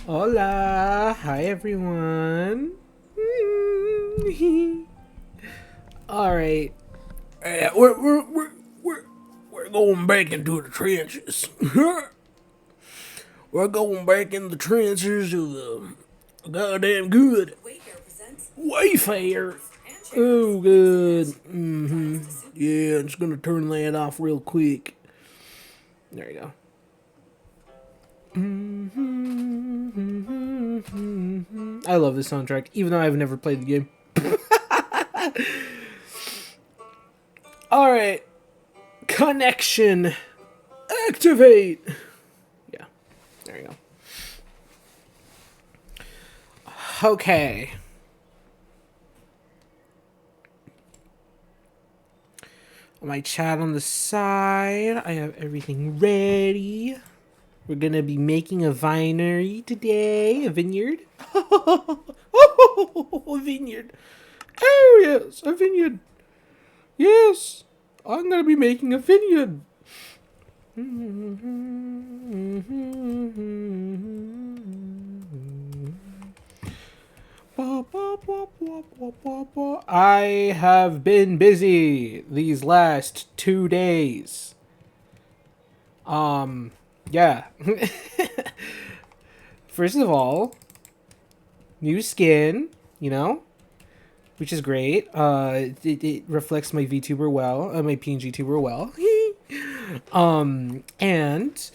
Hola, hi everyone. All right, we're going back into the trenches. We're going back in the trenches of the goddamn good Wayfair. Oh, good. Yeah, I'm just gonna turn that off real quick. There you go. I love this soundtrack, even though I've never played the game. All right, connection activate. Yeah, there you go. Okay. My chat on the side. I have everything ready. We're gonna be making a vinery today, a vineyard. A vineyard. Oh yes, a vineyard. Yes, I'm gonna be making a vineyard. I have been busy these last 2 days. Yeah. First of all, new skin, you know, which is great. It reflects my VTuber well, my PNG tuber well. And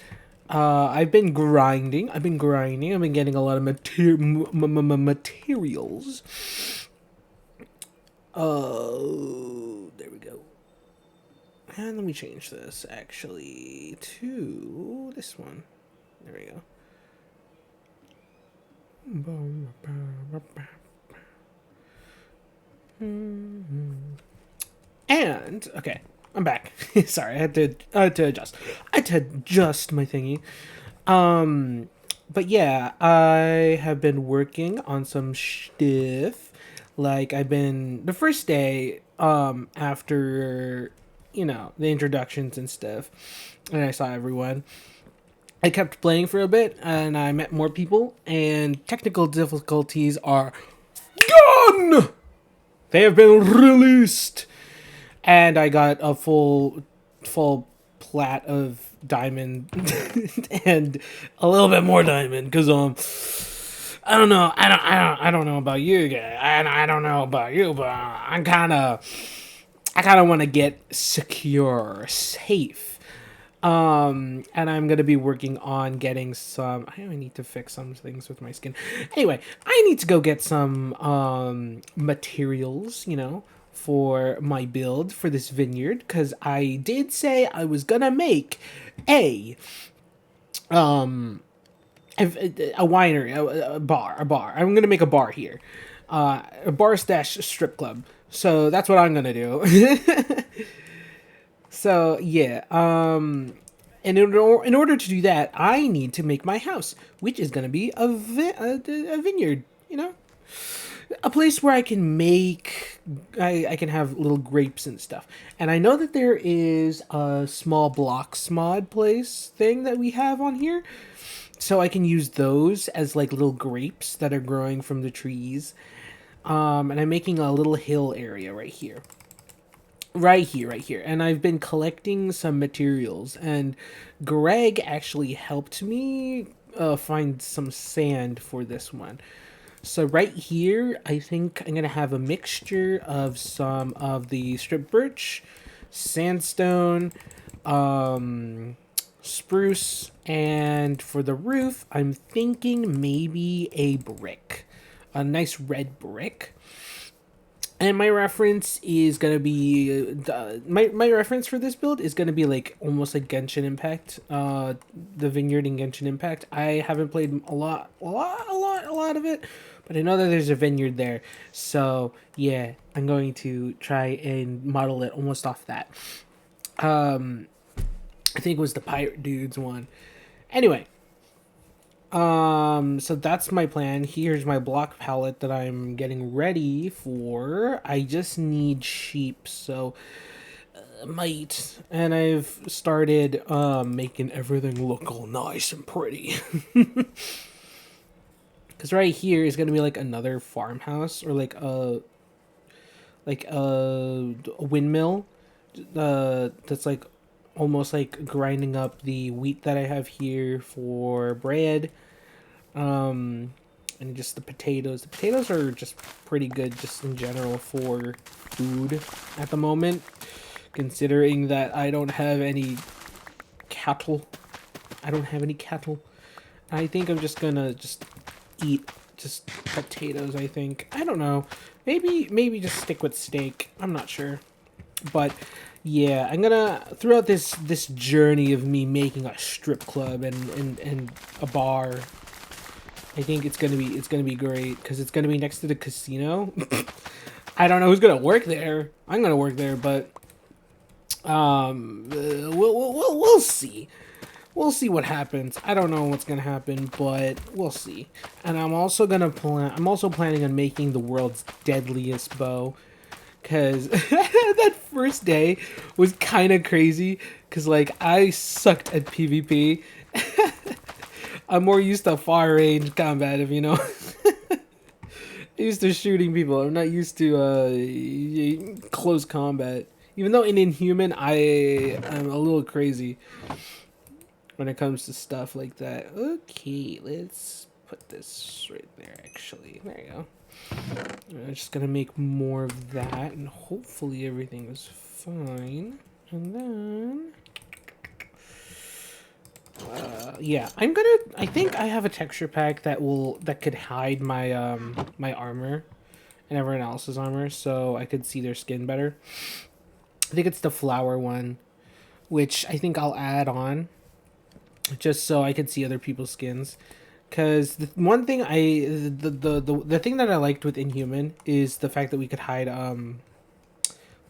I've been grinding. I've been getting a lot of materials. There we go. And let me change this actually to this one. There we go. And okay, I'm back. Sorry, I had to adjust. I had to adjust my thingy. But yeah, I have been working on some stuff. Like I've been the first day after the introductions and stuff, and I saw everyone. I kept playing for a bit, and I met more people. And technical difficulties are gone. They have been released, and I got a full plat of diamond and a little bit more diamond because I don't know, I don't know about you guys, I don't know about you, but I kind of want to get secure, safe. And I'm gonna be working on getting some. I need to fix some things with my skin. Anyway, I need to go get some materials, for my build for this vineyard, because I did say I was gonna make a um a winery, a bar. I'm gonna make a bar here, a bar stash strip club. So that's what I'm gonna do. So yeah, and in order to do that, I need to make my house, which is gonna be a vineyard. A place where I can make, I can have little grapes and stuff. And I know that there is a small blocks mod place thing that we have on here, so I can use those as like little grapes that are growing from the trees. And I'm making a little hill area right here. Right here. And I've been collecting some materials, and Greg actually helped me find some sand for this one. So right here, I think I'm gonna have a mixture of some of the strip birch, sandstone, spruce, and for the roof, I'm thinking maybe a brick, a nice red brick. And my reference is gonna be my reference for this build is gonna be like almost like Genshin Impact, the Vineyard in Genshin Impact. I haven't played a lot of it, but I know that there's a vineyard there. So yeah, I'm going to try and model it almost off that. I think it was the Pirate Dudes one. Anyway, so that's my plan. Here's my block palette that I'm getting ready for. I just need sheep, so might. And I've started making everything look all nice and pretty. Because right here is gonna be like another farmhouse or like a windmill, that's like almost like grinding up the wheat that I have here for bread. Um, and just the potatoes. The potatoes are just pretty good, just in general for food at the moment. Considering that I don't have any cattle, I don't have any cattle. I think I'm just gonna just eat just potatoes. I think, I don't know. Maybe just stick with steak. I'm not sure, but yeah, I'm gonna throughout this journey of me making a strip club and a bar. I think it's gonna be great because it's gonna be next to the casino. I don't know who's gonna work there. I'm gonna work there, but we'll see. We'll see what happens. I don't know what's gonna happen, but we'll see. And I'm also planning on making the world's deadliest bow, because that first day was kind of crazy. Because like I sucked at PvP. I'm more used to far range combat, if you know. I'm used to shooting people. I'm not used to close combat. Even though in Inhuman I am a little crazy when it comes to stuff like that. Okay, let's put this right there. Actually, there you go. I'm just gonna make more of that, and hopefully everything is fine. And then yeah, I think I have a texture pack that could hide my my armor and everyone else's armor, so I could see their skin better. I think it's the flower one, which I think I'll add on just so I could see other people's skins. Because the one thing the thing that I liked with Inhuman is the fact that we could hide our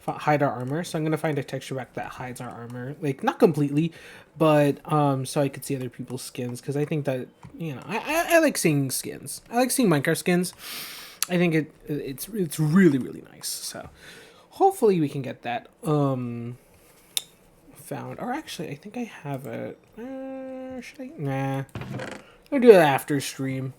armor. So I'm gonna find a texture pack that hides our armor, like not completely, but so I could see other people's skins. Because I think that, you know, I like seeing skins. I like seeing Minecraft skins. I think it's really really nice. So hopefully we can get that found. Or actually, I think I have it. Should I? Nah. I'll do that after stream.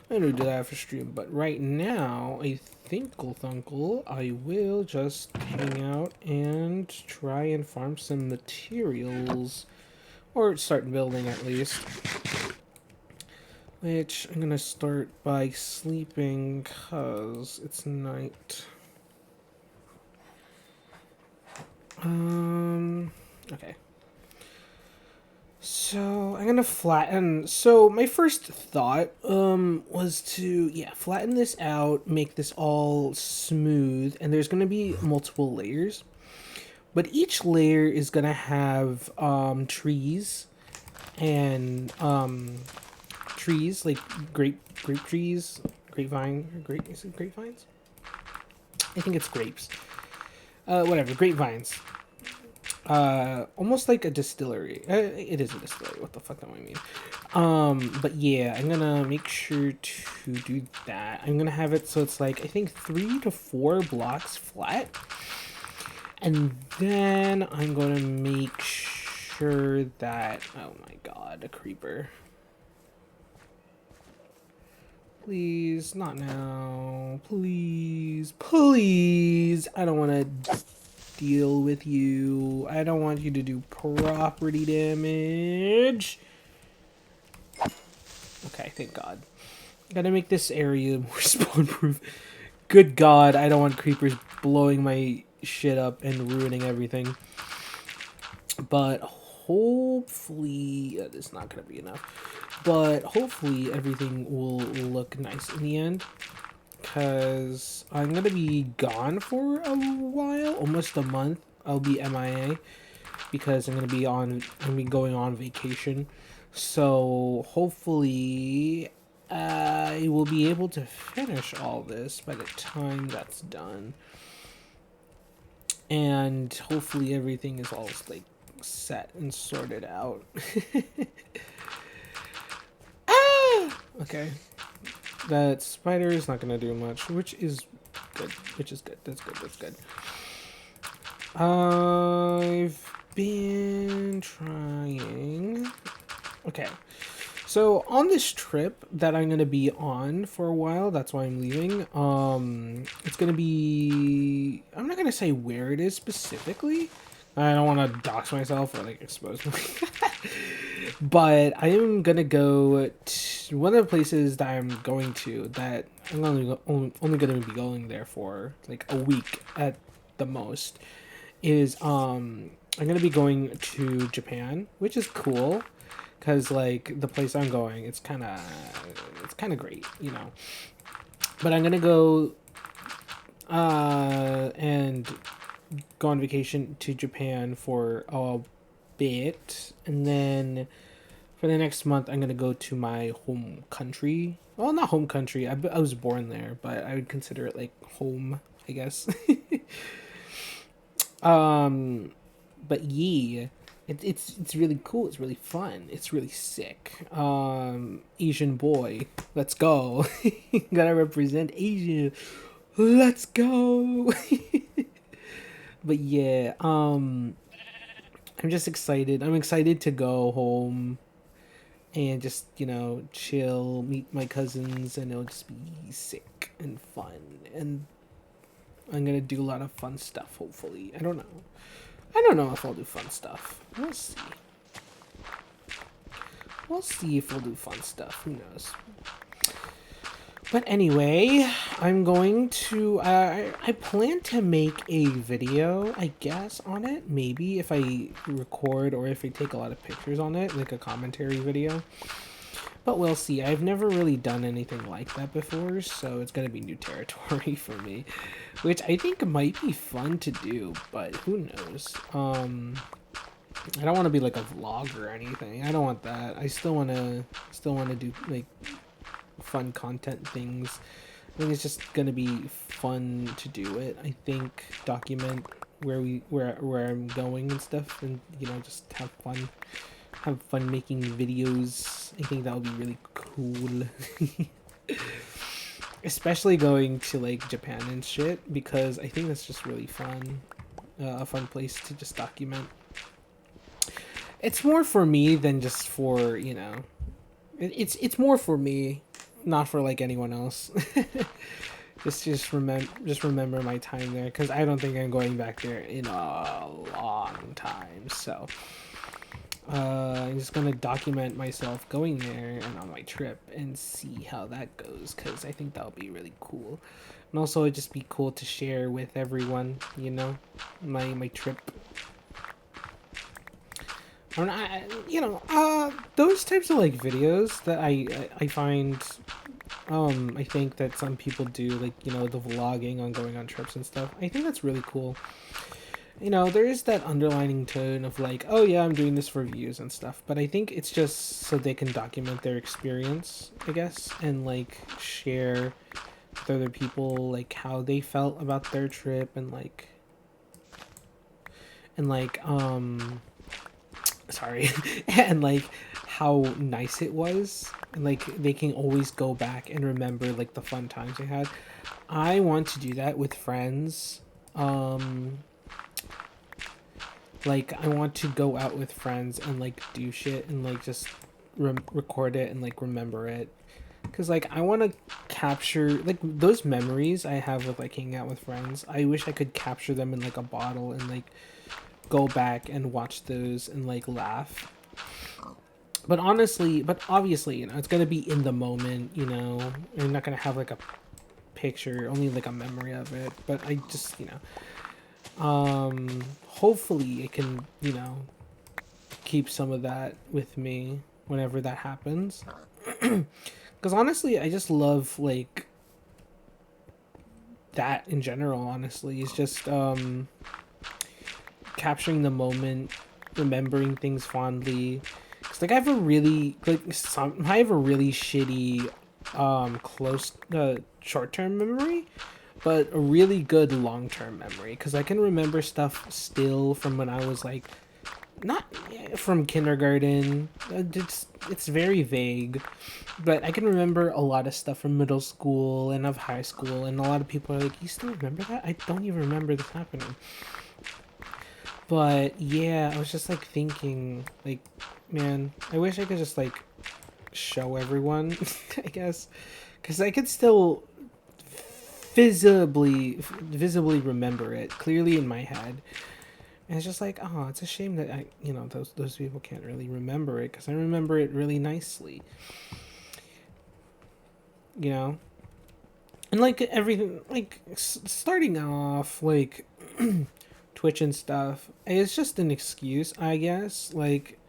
But right now, I think, Thunkel, I will just hang out and try and farm some materials. Or start building, at least. Which, I'm gonna start by sleeping, because it's night. Okay. So I'm gonna flatten. So my first thought was to, yeah, flatten this out, make this all smooth, and there's gonna be multiple layers, but each layer is gonna have trees and trees like grape trees, grapevine, is it grapevines? I think it's grapes. Whatever, grapevines. Almost like a distillery. It is a distillery. What the fuck do I mean? But yeah, I'm gonna make sure to do that. I'm gonna have it so it's like, I think 3 to 4 blocks flat. And then I'm gonna make sure that, oh my god, a creeper. Please, not now. Please, please. I don't want to deal with you. I don't want you to do property damage. Okay, thank God. Gotta make this area more spawn proof. Good God, I don't want creepers blowing my shit up and ruining everything. But hopefully, it's not gonna be enough. But hopefully everything will look nice in the end. Because I'm going to be gone for a while, almost a month. I'll be MIA because I'm going to be going on vacation. So hopefully I will be able to finish all this by the time that's done. And hopefully everything is all like set and sorted out. Okay. That spider is not gonna do much, which is good. That's good. I've been trying. Okay. So on this trip that I'm gonna be on for a while, that's why I'm leaving. It's gonna be. I'm not gonna say where it is specifically. I don't want to dox myself or like expose me. But I am gonna go to one of the places that I'm going to that I'm only gonna be going there for like a week at the most. Is I'm gonna be going to Japan, which is cool because like the place I'm going, it's kind of great, you know. But I'm gonna go and go on vacation to Japan for a bit, and then for the next month I'm gonna go to my home country. Well, not home country. I was born there, but I would consider it like home, I guess. um, but yeah, it's really cool. It's really fun. It's really sick. Asian boy, let's go. Gotta represent Asia. Let's go. But yeah, I'm just excited. I'm excited to go home and just, you know, chill, meet my cousins, and it'll just be sick and fun. And I'm gonna do a lot of fun stuff, hopefully. I don't know. I don't know if I'll do fun stuff. We'll see. We'll see if we'll do fun stuff. Who knows? But anyway, I'm going to. I plan to make a video, I guess, on it. Maybe if I record or if I take a lot of pictures on it, like a commentary video. But we'll see. I've never really done anything like that before, so it's gonna be new territory for me, which I think might be fun to do. But who knows? I don't want to be like a vlog or anything. I don't want that. I still wanna do like fun content things. I think it's just gonna be fun to do it. I think document where I'm going and stuff, and you know, just have fun making videos. I think that would be really cool. Especially going to like Japan and shit, because I think that's just really fun. A fun place to just document. It's more for me than just for, you know, it's more for me, not for like anyone else. just remember my time there, because I don't think I'm going back there in a long time. So I'm just gonna document myself going there and on my trip and see how that goes, because I think that'll be really cool. And also it'd just be cool to share with everyone, you know, my trip. Those types of like videos that I find, I think that some people do, like, you know, the vlogging on going on trips and stuff. I think that's really cool. You know, there is that underlining tone of like, oh yeah, I'm doing this for views and stuff, but I think it's just so they can document their experience, I guess, and like share with other people like how they felt about their trip, and sorry, and like how nice it was, and like they can always go back and remember like the fun times they had. I want to do that with friends. Like I want to go out with friends and like do shit and like just record it and like remember it, because like I want to capture like those memories I have with like hanging out with friends. I wish I could capture them in like a bottle and like go back and watch those and like laugh. But obviously, you know, it's gonna be in the moment, you know. I'm not gonna have like a picture, only like a memory of it. But I just, you know, hopefully it can, you know, keep some of that with me whenever that happens. Because honestly, I just love like that in general. Honestly, it's just capturing the moment, remembering things fondly. Cause like I have a really shitty close short term memory, but a really good long term memory. Because I can remember stuff still from when I was like, not from kindergarten. It's very vague, but I can remember a lot of stuff from middle school and of high school. And a lot of people are like, "You still remember that?" I don't even remember this happening. But yeah, I was just like thinking, like, man, I wish I could just like show everyone, I guess, because I could still visibly remember it clearly in my head. And it's just like, oh, it's a shame that those people can't really remember it because I remember it really nicely, you know. And like everything, like starting off, like Twitch and stuff, it's just an excuse, I guess. Like,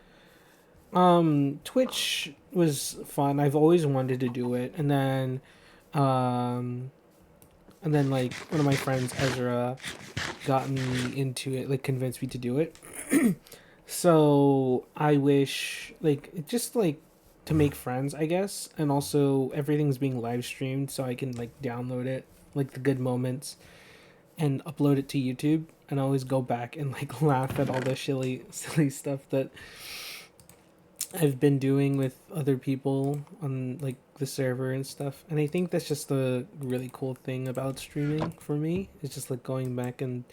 Twitch was fun. I've always wanted to do it, um, and then like one of my friends, Ezra, got me into it, like convinced me to do it. So I wish, like, just like to make friends, I guess, and also everything's being live streamed, so I can like download it, like the good moments, and upload it to YouTube, and I always go back and like laugh at all the silly stuff that I've been doing with other people on like the server and stuff. And I think that's just the really cool thing about streaming for me. It's just like going back and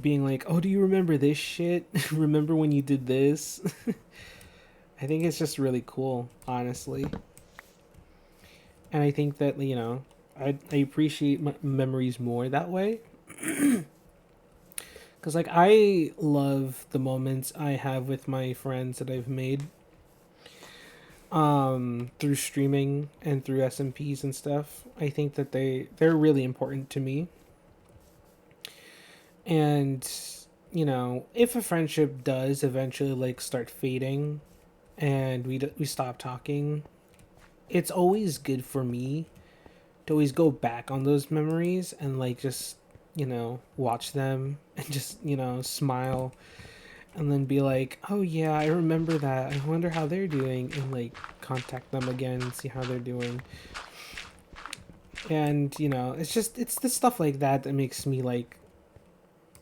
being like, "Oh, do you remember this shit? Remember when you did this?" I think it's just really cool, honestly. And I think that, I appreciate memories more that way. Because, like, I love the moments I have with my friends that I've made through streaming and through SMPs and stuff. I think that they're really important to me. And, if a friendship does eventually, like, start fading and we stop talking, it's always good for me to always go back on those memories and, like, just, watch them and just, smile and then be like, oh yeah, I remember that. I wonder how they're doing, and like contact them again and see how they're doing. And, it's the stuff like that that makes me like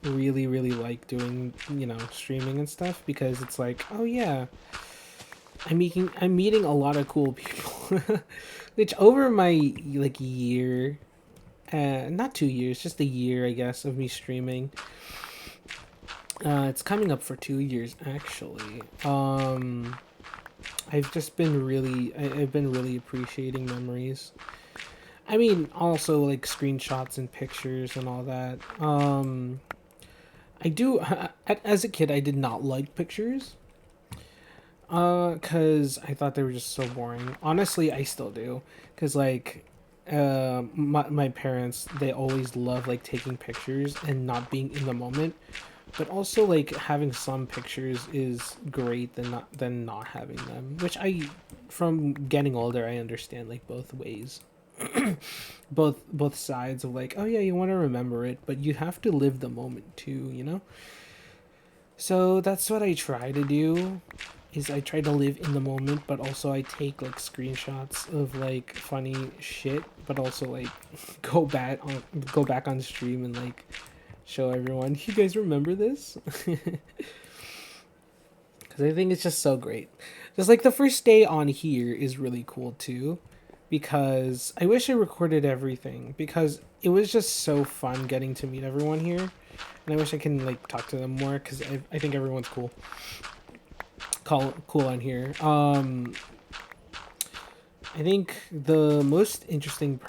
really, really like doing, streaming and stuff, because it's like, oh yeah, I'm meeting a lot of cool people. Which over my like year, not 2 years, just a year, I guess, of me streaming. It's coming up for 2 years actually. I've been really appreciating memories. I mean, also like screenshots and pictures and all that. I do. As a kid, I did not like pictures. Cause I thought they were just so boring. Honestly, I still do. Cause like, my parents, they always love like taking pictures and not being in the moment. But also like having some pictures is great than not having them. Which from getting older, I understand like both ways. Both sides of like, oh yeah, you want to remember it, but you have to live the moment too. So that's what I try to do, is I try to live in the moment, but also I take like screenshots of like funny shit, but also like go back on stream and like show everyone, you guys remember this? Because I think it's just so great. Just like the first day on here is really cool too, because I wish I recorded everything, because it was just so fun getting to meet everyone here, and I wish I can like talk to them more, because I think everyone's cool on here. I think the most interesting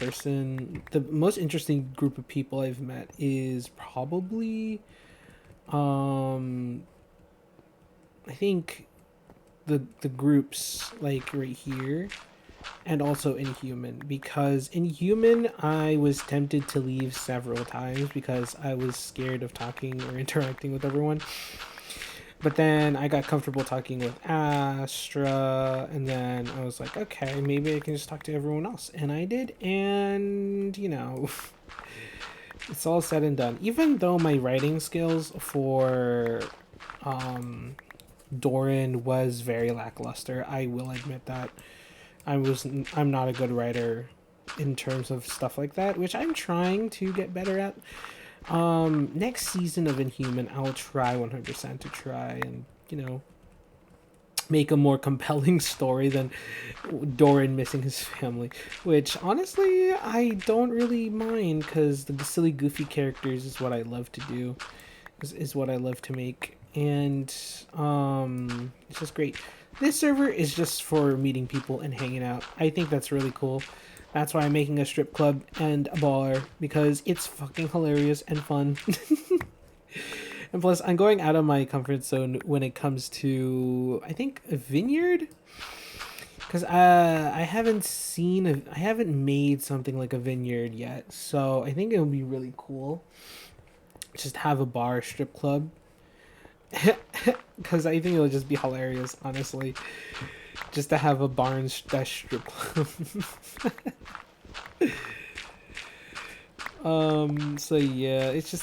group of people I've met is probably, I think the groups like right here, and also Inhuman, because Inhuman I was tempted to leave several times because I was scared of talking or interacting with everyone. But then I got comfortable talking with Astra, and then I was like, okay, maybe I can just talk to everyone else. And I did, and, it's all said and done. Even though my writing skills for Doran was very lackluster, I will admit that. I'm not a good writer in terms of stuff like that, which I'm trying to get better at. Next season of Inhuman, I'll try 100% to try and, make a more compelling story than Doran missing his family, which honestly I don't really mind, because the silly goofy characters is what I love to do, is what I love to make, and it's just great. this server is just for meeting people and hanging out. I think that's really cool. That's why I'm making a strip club and a bar, because it's fucking hilarious and fun. And plus, I'm going out of my comfort zone when it comes to, I think, a Vineyard. Because I haven't made something like a Vineyard yet. So I think it would be really cool. Just have a bar strip club. Because I think it would just be hilarious, honestly. Just to have a bar and strip club. So yeah, it's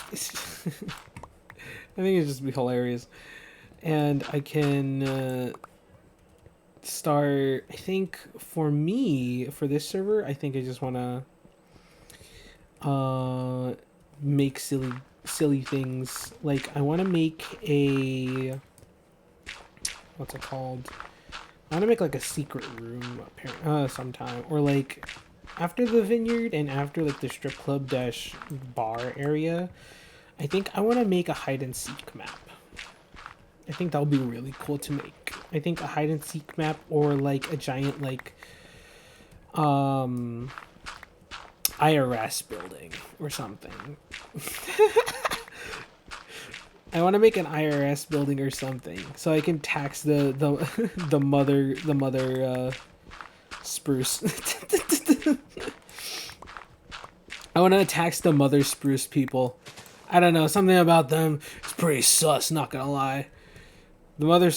I think it'd just be hilarious. And I can start, I think for me, for this server, I think I just want to make silly things. Like, I want to make a, what's it called? I want to make like a secret room sometime, or like after the Vineyard and after like the strip club dash bar area. I think I want to make a hide and seek map. I think that would be really cool to make. I think a hide and seek map, or like a giant like IRS building or something. I want to make an IRS building or something so I can tax the the mother spruce. I want to tax the mother spruce people. I don't know, something about them is pretty sus. Not gonna lie. The mother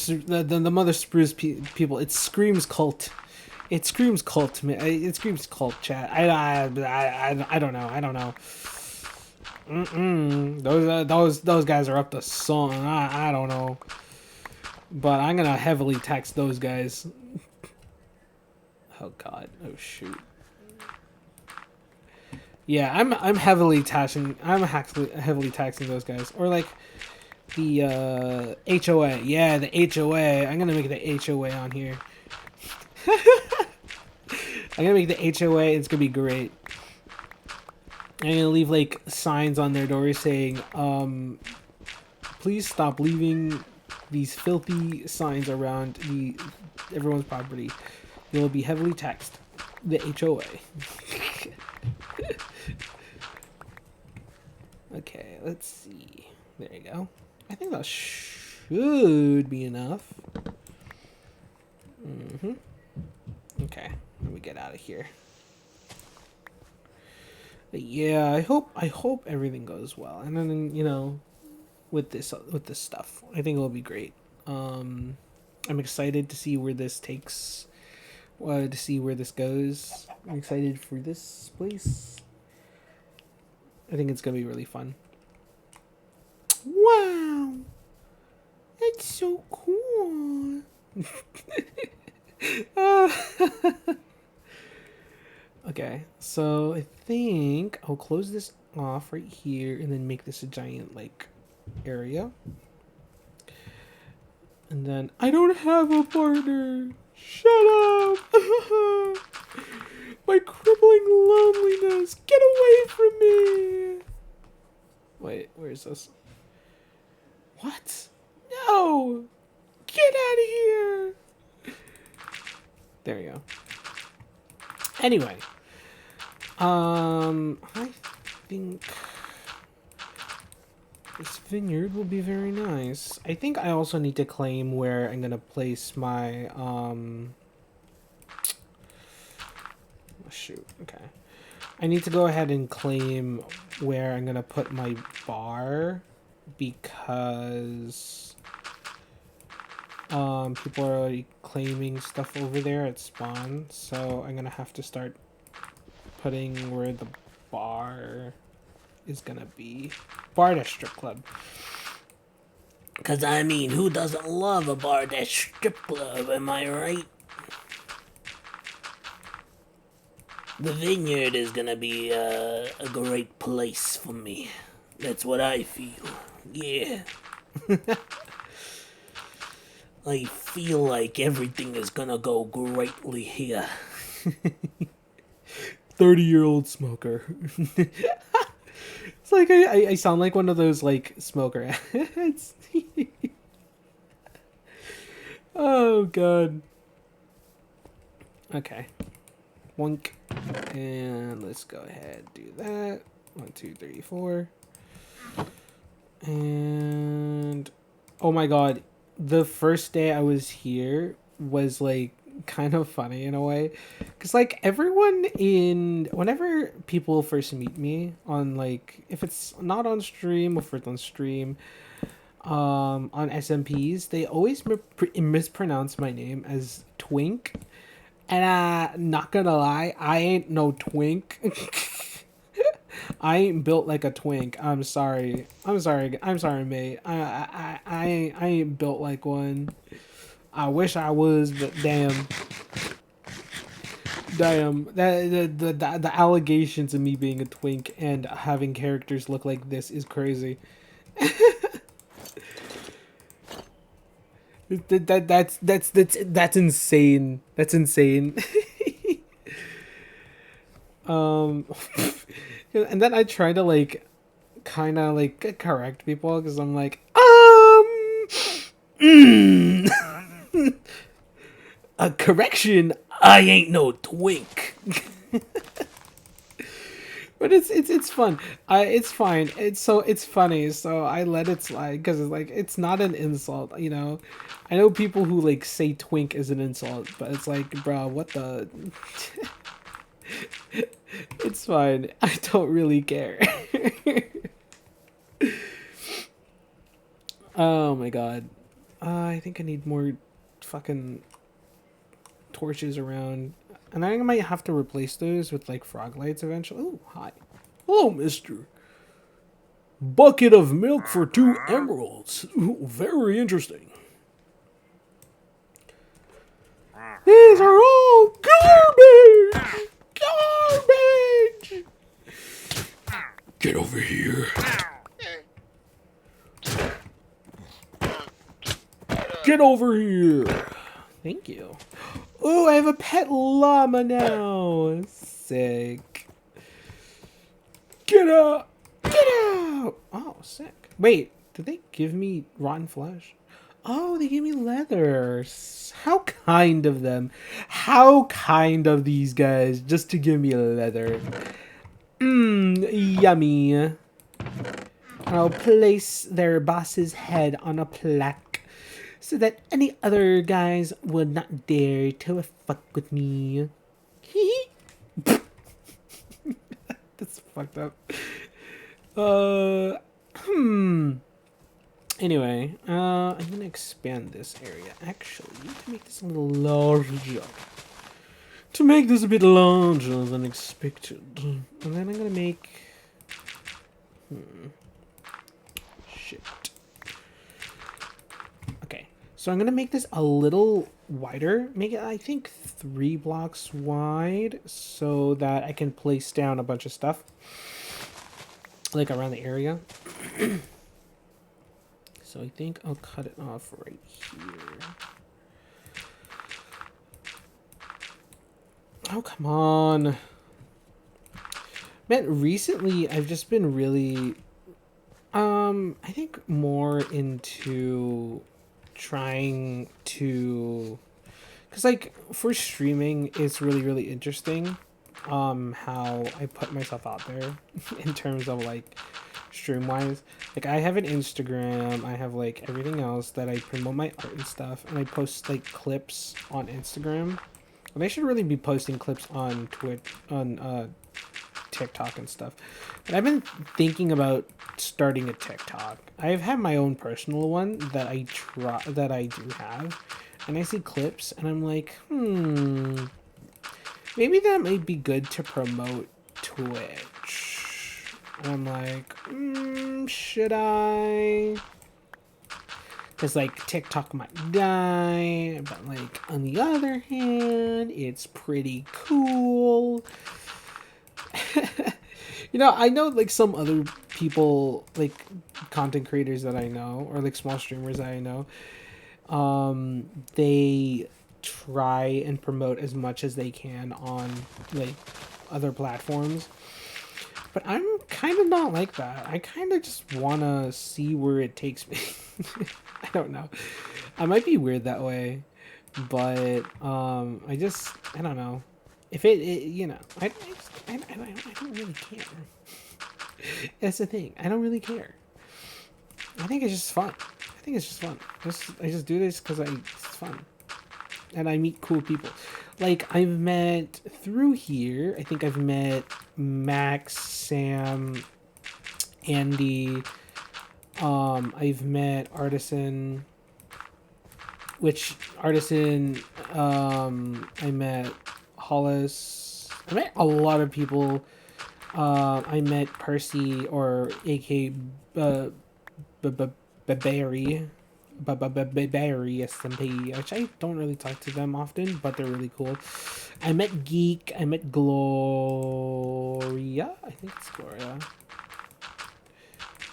spruce people. It screams cult. It screams cult. It screams cult. Chat. I don't know. I don't know. Those guys are up to something. I don't know. But I'm gonna heavily tax those guys. Oh god. Oh shoot. Yeah, I'm heavily taxing. I'm heavily taxing those guys. Or like the HOA. Yeah, the HOA. I'm gonna make the HOA on here. I'm gonna make the HOA. It's gonna be great. I'm gonna leave like signs on their doors saying, please stop leaving these filthy signs around everyone's property. You will be heavily taxed. The HOA. Okay, let's see. There you go. I think that should be enough. Okay, let me get out of here. But yeah, I hope everything goes well. And then, you know, with this stuff, I think it'll be great. I'm excited to see where this takes. To see where this goes. I'm excited for this place. I think it's gonna be really fun. Wow, that's so cool. Okay, so I think I'll close this off right here and then make this a giant like area. And then I don't have a partner. Shut up. My crippling loneliness. Get away from me. Wait, where is this? What? No. Get out of here. There you go. Anyway, I think this vineyard will be very nice. I think I also need to claim where I'm gonna place my shoot. Okay, I need to go ahead and claim where I'm gonna put my bar, because people are already claiming stuff over there at spawn, so I'm gonna have to start putting where the bar is gonna be. Bar dash strip club. Cause I mean, who doesn't love a bar dash strip club, am I right? The vineyard is gonna be a great place for me. That's what I feel. Yeah. I feel like everything is gonna go greatly here. 30-year-old smoker. It's like I sound like one of those like smoker ads. Oh god. Okay. Wonk. And let's go ahead and do that. 1, 2, 3, 4. And oh my god, the first day I was here was like kind of funny in a way, because like everyone in whenever people first meet me on, like, if it's not on stream or if it's on stream, on SMPs, they always mispronounce my name as Twink, and not gonna lie, I ain't no twink. I ain't built like a twink. I'm sorry. I'm sorry. I'm sorry, mate. I ain't built like one. I wish I was, but damn, damn. The allegations of me being a twink and having characters look like this is crazy. That's insane. That's insane. um, and then I try to like kind of like correct people because I'm like, mm, a correction. I ain't no twink. But it's fun. It's fine. It's funny. So I let it slide because it's like it's not an insult. You know, I know people who like say twink is an insult, but it's like, bro, what the. It's fine. I don't really care. Oh my god. I think I need more fucking torches around. And I might have to replace those with like frog lights eventually. Oh, hi. Hello, mister. Bucket of milk for 2 emeralds. Ooh, very interesting. These are all garbage! Garbage! Get over here. Get over here. Thank you. Oh, I have a pet llama now. Sick. Get out. Get out. Oh, sick. Wait, did they give me rotten flesh? Oh, they gave me leather. How kind of them. How kind of these guys just to give me leather. Mmm, yummy. I'll place their boss's head on a plaque so that any other guys would not dare to fuck with me. That's fucked up. Anyway, I'm gonna expand this area actually to make this a little larger. To make this a bit larger than expected. And then I'm gonna make... Shit. Okay, so I'm gonna make this a little wider. Make it, I think, 3 blocks wide so that I can place down a bunch of stuff. Like around the area. So I think I'll cut it off right here. Oh, come on. Man, recently I've just been really, I think more into trying to, because like for streaming, it's really, really interesting, how I put myself out there in terms of like stream wise. Like I have an Instagram, I have like everything else that I promote my art and stuff, and I post like clips on Instagram. And I should really be posting clips on Twitch, on TikTok and stuff. But I've been thinking about starting a TikTok. I've had my own personal one that I do have, and I see clips and I'm like, maybe that might be good to promote Twitch. And I'm like, should I? Because, like, TikTok might die, but, like, on the other hand, it's pretty cool. You know, I know, like, some other people, like, content creators that I know, or, like, small streamers that I know, they try and promote as much as they can on, like, other platforms. But I'm kind of not like that. I kind of just want to see where it takes me. I don't know. I might be weird that way, but I don't know. If I don't really care. That's the thing. I don't really care. I think it's just fun. I think it's just fun. I just do this because it's fun, and I meet cool people. Like I've met through here. I think I've met Max, Sam, Andy. I've met Artisan. Which Artisan? I met Hollis. I met a lot of people. I met Percy or AK Barry. Barry SMP, which I don't really talk to them often, but they're really cool. I met Geek. I met Gloria. I think it's Gloria.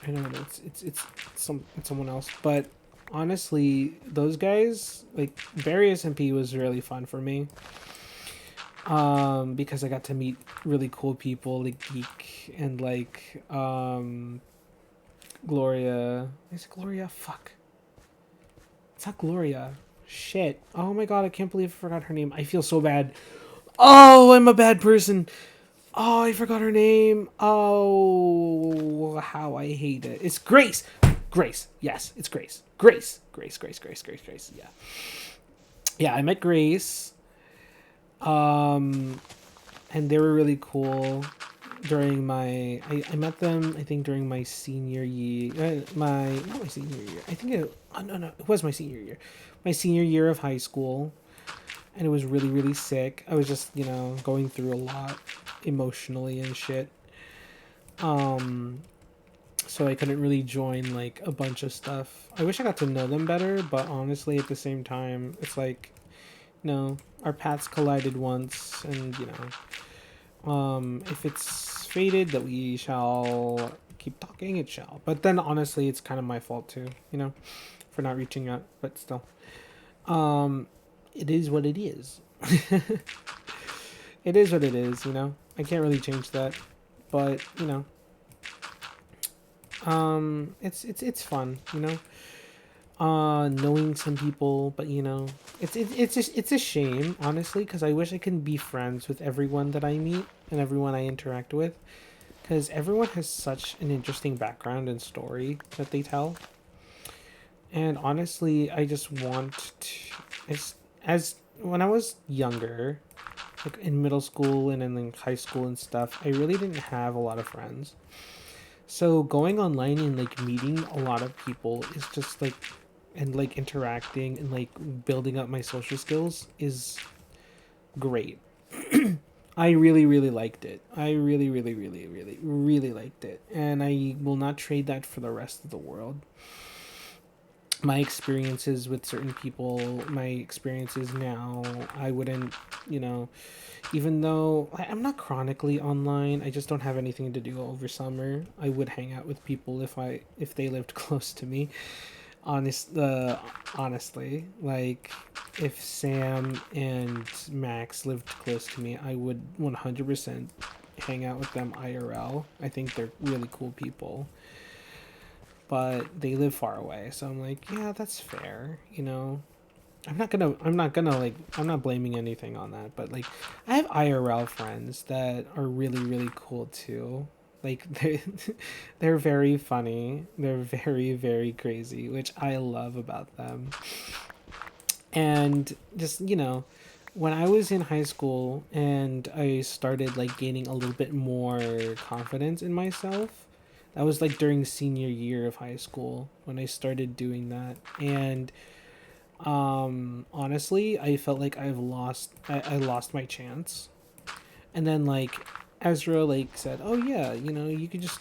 I don't know. It's someone else, but honestly, those guys like Barry SMP was really fun for me. Because I got to meet really cool people like Geek and like Gloria. Is it Gloria? Fuck. It's not Gloria. Shit. Oh my god, I can't believe I forgot her name. I feel so bad. Oh, I'm a bad person. Oh, I forgot her name. Oh, how I hate it. It's Grace. Grace. Yes, it's Grace. Grace. Grace. Yeah. Yeah, I met Grace. And they were really cool during I met them, I think, during my senior year. Not my senior year. I think no, it was my senior year. My senior year of high school. And it was really, really sick. I was just, going through a lot emotionally and shit. So I couldn't really join like a bunch of stuff. I wish I got to know them better, but honestly, at the same time, it's like, our paths collided once, and if it's fated that we shall keep talking, it shall. But then honestly, it's kind of my fault too, for not reaching out. But still, it is what it is. It is what it is, I can't really change that, but it's fun, knowing some people, but it's a shame, honestly, because I wish I could be friends with everyone that I meet and everyone I interact with, because everyone has such an interesting background and story that they tell. And honestly, I just want to, as when I was younger, like in middle school and in like high school and stuff, I really didn't have a lot of friends. So going online and like meeting a lot of people is just like, and like interacting and like building up my social skills is great. I really, really liked it. I really, really, really, really, really liked it. And I will not trade that for the rest of the world. My experiences with certain people, my experiences now, I wouldn't, even though I'm not chronically online, I just don't have anything to do over summer. I would hang out with people if they lived close to me. Honestly, like if Sam and Max lived close to me, I would 100% hang out with them IRL. I think they're really cool people. But they live far away, so I'm like, yeah, that's fair, I'm not blaming anything on that, but like I have IRL friends that are really, really cool too. Like they're very funny. They're very, very crazy, which I love about them. And just, when I was in high school and I started like gaining a little bit more confidence in myself, that was like during senior year of high school when I started doing that. And honestly, I felt like I lost my chance. And then like Ezra like said, "Oh yeah, you could just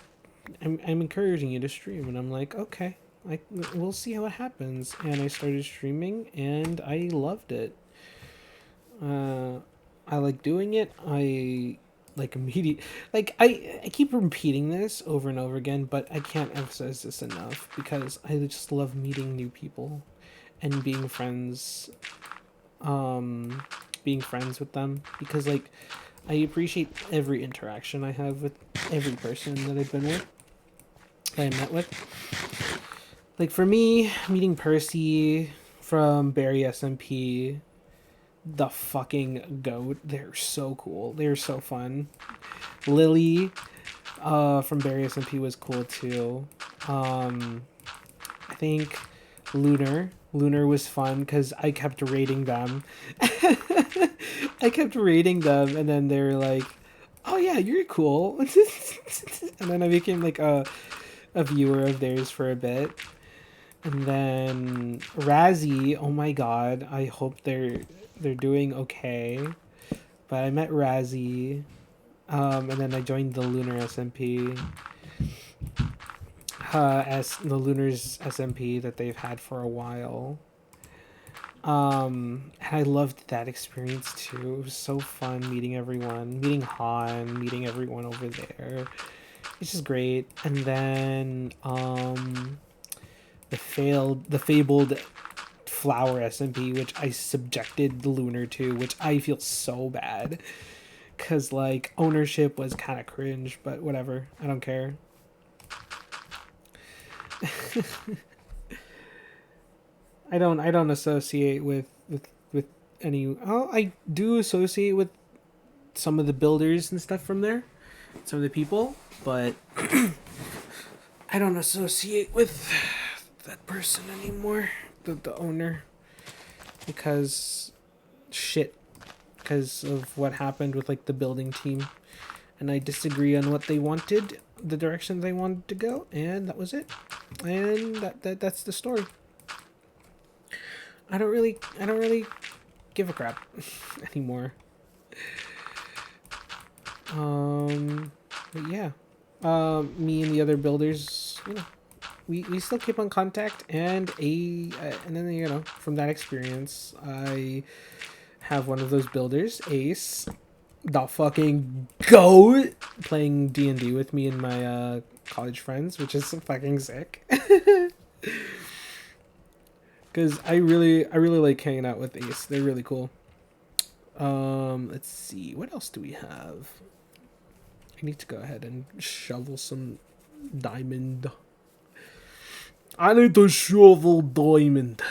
I'm encouraging you to stream." And I'm like, "Okay. Like we'll see how it happens." And I started streaming and I loved it. I like doing it. I like immediate like I keep repeating this over and over again, but I can't emphasize this enough because I just love meeting new people and being friends with them, because like I appreciate every interaction I have with every person that I've been with, that I met with. Like for me, meeting Percy from Barry SMP, the fucking goat. They're so cool. They're so fun. Lily, from Barry SMP was cool too. I think Lunar was fun because I kept rating them. I kept rating them, and then they were like, "Oh yeah, you're cool," and then I became like a viewer of theirs for a bit. And then Razzie, oh my god, I hope they're doing okay. But I met Razzie, and then I joined the Lunar SMP. As the Lunar's SMP that they've had for a while. And I loved that experience too. It was so fun meeting everyone, meeting Han, meeting everyone over there. It's just great. And then the fabled flower SMP, which I subjected the Lunar to, which I feel so bad. Cause like ownership was kind of cringe, but whatever. I don't care. I don't associate with any. Oh, I do associate with some of the builders and stuff from there, some of the people, but I don't associate with that person anymore, the owner, because shit, because of what happened with like the building team, and I disagree on what they wanted, the direction they wanted to go, and that was it, and that's the story. I don't really give a crap anymore. But yeah, me and the other builders, we still keep on contact, and then from that experience, I have one of those builders, Ace, the fucking goat, playing D&D with me and my college friends, which is fucking sick. Because I really like hanging out with Ace. They're really cool. Let's see. What else do we have? I need to go ahead and shovel some diamond. I need to shovel diamond.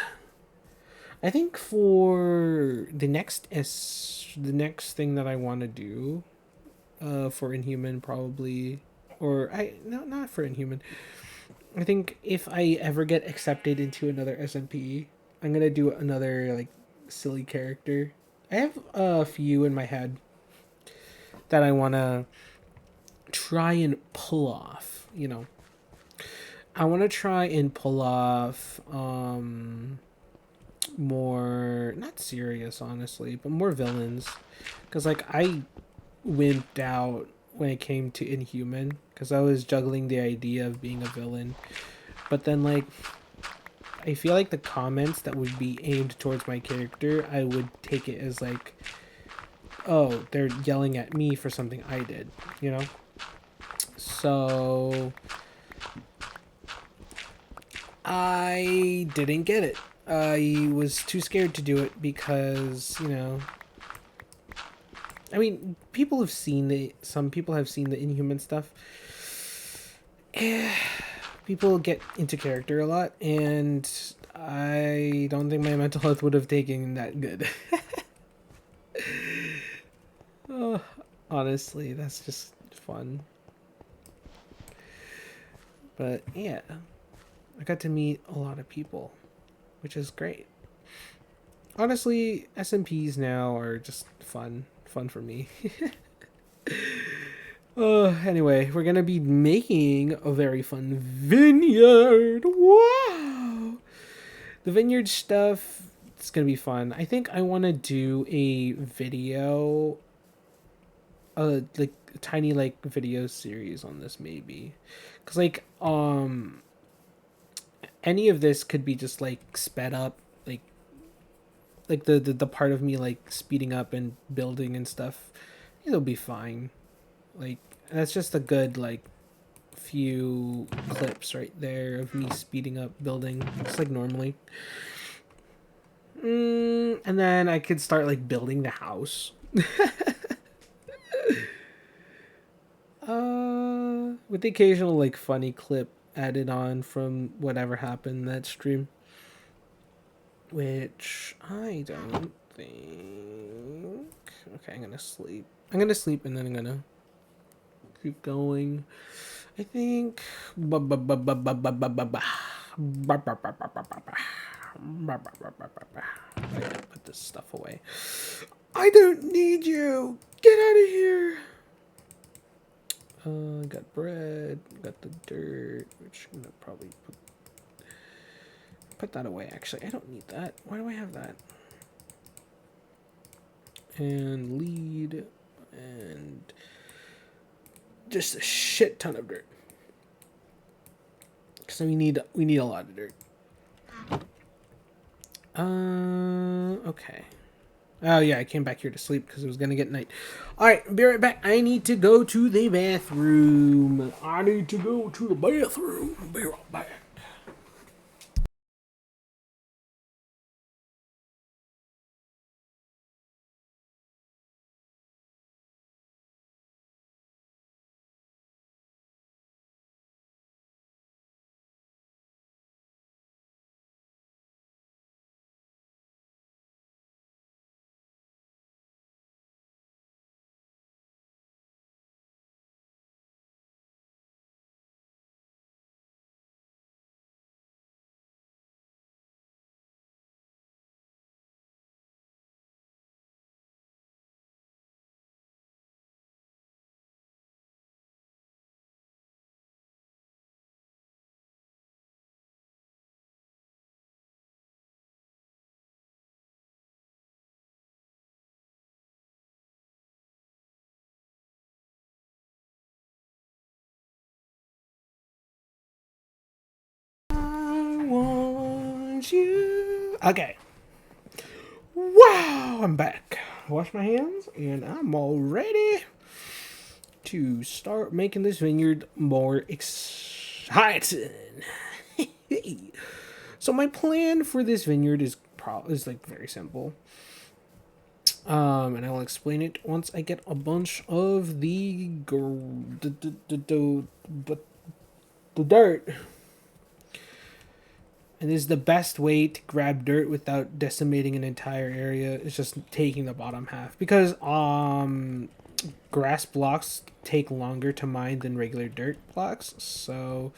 I think for the next thing that I want to do, for Inhuman probably, or not for Inhuman. I think if I ever get accepted into another SMP, I'm gonna do another like silly character. I have a few in my head that I wanna try and pull off. I wanna try and pull off more, not serious honestly, but more villains, because like I wimped out when it came to Inhuman because I was juggling the idea of being a villain, but then like I feel like the comments that would be aimed towards my character, I would take it as like, oh, they're yelling at me for something I did, so I didn't get it. I was too scared to do it because, I mean, some people have seen the Inhuman stuff. People get into character a lot, and I don't think my mental health would have taken that good. Oh, honestly, that's just fun. But yeah, I got to meet a lot of people, which is great. Honestly, SMPs now are just fun for me. Anyway, we're gonna be making a very fun vineyard. Wow! The vineyard stuff, it's gonna be fun. I think I want to do a video, like a tiny like video series on this maybe, cause like any of this could be just like sped up, like the part of me like speeding up and building and stuff. It'll be fine. Like that's just a good like few clips right there of me speeding up building just like normally. And then I could start like building the house. with the occasional like funny clip added on from whatever happened in that stream, which I don't think. Okay, I'm gonna sleep. I'm gonna sleep and then I'm gonna keep going. I think. I gotta put this stuff away. I don't need you. Get out of here. Got bread. Got the dirt, which I'm gonna probably put that away. Actually, I don't need that. Why do I have that? And lead and just a shit ton of dirt. So we need a lot of dirt. Okay. Oh yeah, I came back here to sleep because it was gonna get night. All right, be right back. I need to go to the bathroom. Be right back. I want you. Okay. Wow, I'm back. Wash my hands, and I'm all ready to start making this vineyard more exciting. So my plan for this vineyard is like very simple. And I will explain it once I get a bunch of the dirt. And this is the best way to grab dirt without decimating an entire area. Is just taking the bottom half, because grass blocks take longer to mine than regular dirt blocks. So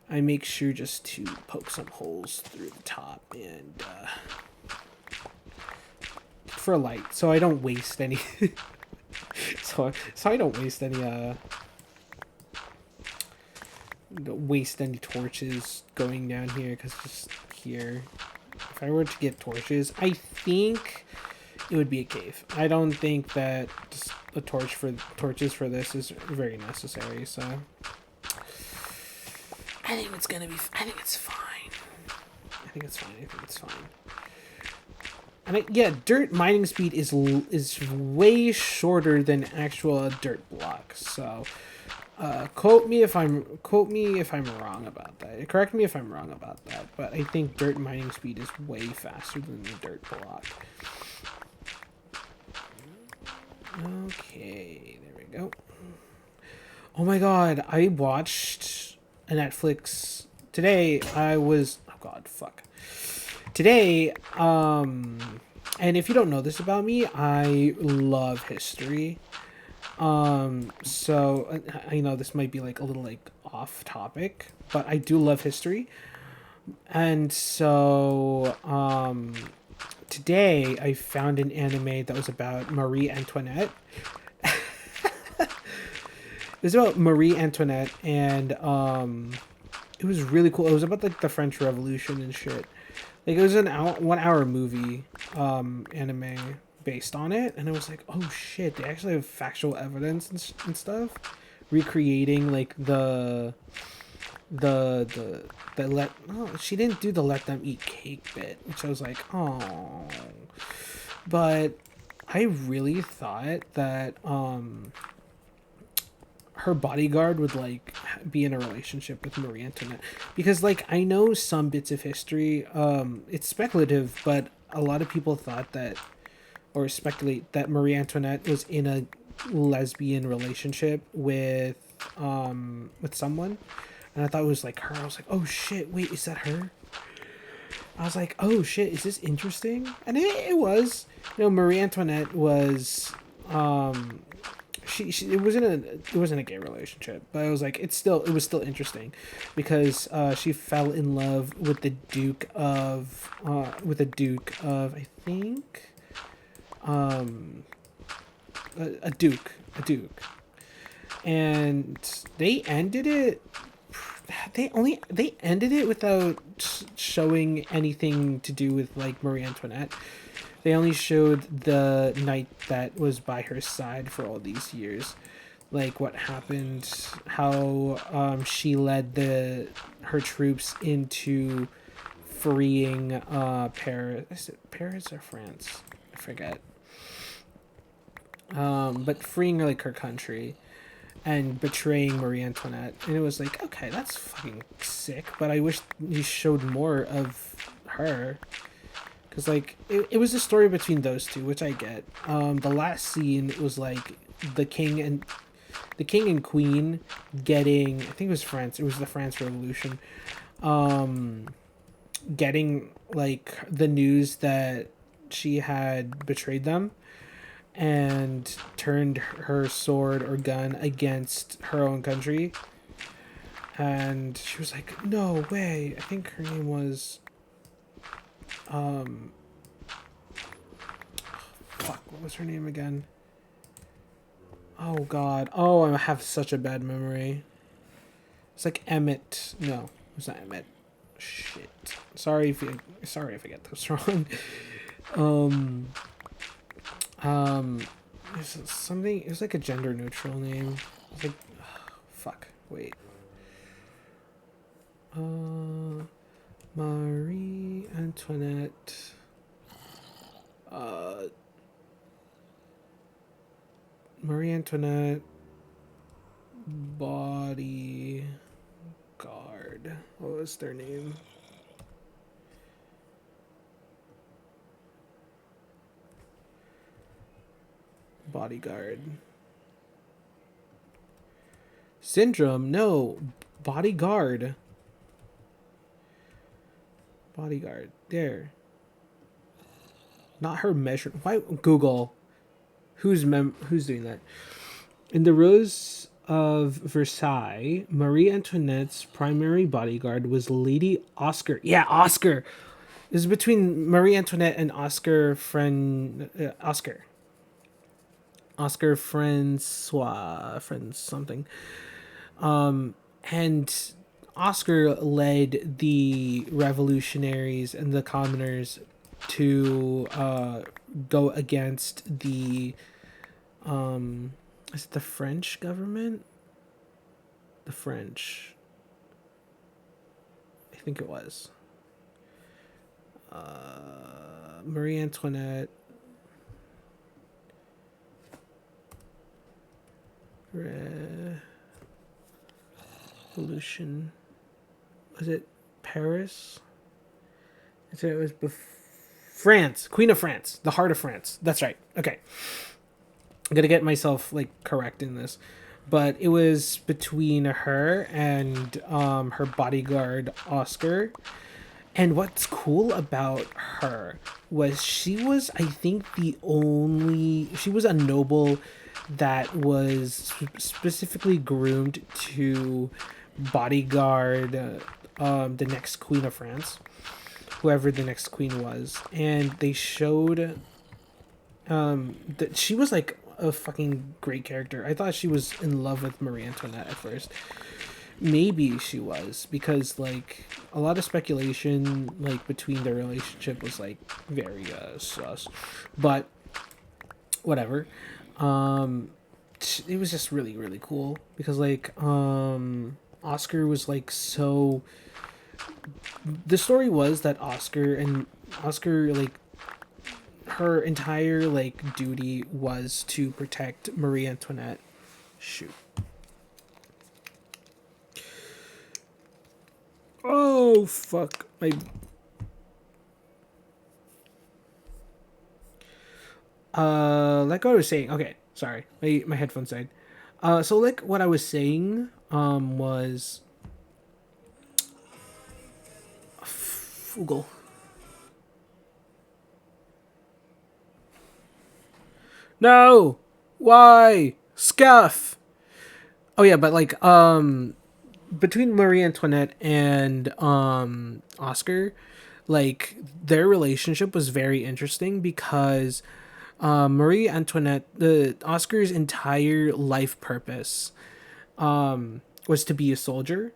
I make sure just to poke some holes through the top and for light, so I don't waste any. so I don't waste any torches going down here, because just here, if I were to get torches, I think it would be a cave. I don't think that just a torches for this is very necessary. So I think it's gonna be. I think it's fine. I think it's fine. And yeah, dirt mining speed is way shorter than actual dirt blocks. So, quote me if I'm wrong about that. Correct me if I'm wrong about that. But I think dirt mining speed is way faster than the dirt block. Okay, there we go. Oh my god, I watched a Netflix today. Today, and if you don't know this about me, I love history. So I know this might be like a little like off topic, but I do love history. And so, today I found an anime that was about Marie Antoinette. It was about Marie Antoinette, and it was really cool. It was about like the French Revolution and shit. Like, it was an 1 hour movie, anime based on it, and I was like, oh shit, they actually have factual evidence and stuff, recreating like she didn't do the let them eat cake bit, which I was like, oh, but I really thought that her bodyguard would like be in a relationship with Marie Antoinette, because like I know some bits of history, it's speculative, but a lot of people thought that, or speculate that, Marie Antoinette was in a lesbian relationship with with someone, and I thought it was like her. I was like, oh shit, wait, is that her? I was like, oh shit, is this interesting? And it was. Marie Antoinette was, she it wasn't a gay relationship, but it was like it was still interesting, because she fell in love with the Duke of, I think, a duke, and they ended it without showing anything to do with like Marie Antoinette. They only showed the knight that was by her side for all these years, like what happened, how she led her troops into freeing Paris. Is it Paris or France? I forget. But freeing like her country and betraying Marie Antoinette, and it was like, okay, that's fucking sick. But I wish you showed more of her, because like it was a story between those two, which I get. The last scene was like the king and queen getting, I think it was France. It was the France Revolution. Getting like the news that she had betrayed them and turned her sword or gun against her own country. And she was like, no way. I think her name was fuck, what was her name again? Oh god. Oh, I have such a bad memory. It's like Emmett. No, it's not Emmett. Shit. Sorry if I get this wrong. It's something. It was like a gender neutral name. It's like, fuck. Wait. Marie Antoinette. Marie Antoinette. Bodyguard. What was their name? Bodyguard. Syndrome? No. Bodyguard. Bodyguard. There. Not her measure. Why Google? Who's doing that? In the Rose of Versailles, Marie Antoinette's primary bodyguard was Lady Oscar. Yeah, Oscar. This is between Marie Antoinette and Oscar Oscar Francois, friends something. And Oscar led the revolutionaries and the commoners to go against the is it the French government? The French. I think it was. Marie Antoinette. Revolution. Was it Paris? I said it was France. Queen of France. The heart of France. That's right. Okay. I'm gonna get myself like correct in this, but it was between her and her bodyguard Oscar. And what's cool about her was she was, I think, she was a noble that was specifically groomed to bodyguard the next queen of France, whoever the next queen was. And they showed that she was like a fucking great character. I thought she was in love with Marie Antoinette at first. Maybe she was, because like a lot of speculation like between their relationship was like very sus, but whatever. It was just really really cool, because like Oscar was like so, the story was that Oscar like her entire like duty was to protect Marie Antoinette. Shoot. Oh fuck. Like what I was saying. Okay, sorry. My headphones died. So like what I was saying was Fugel. No, why scuff? Oh yeah, but like between Marie Antoinette and Oscar, like their relationship was very interesting because Marie Antoinette, the Oscar's entire life purpose was to be a soldier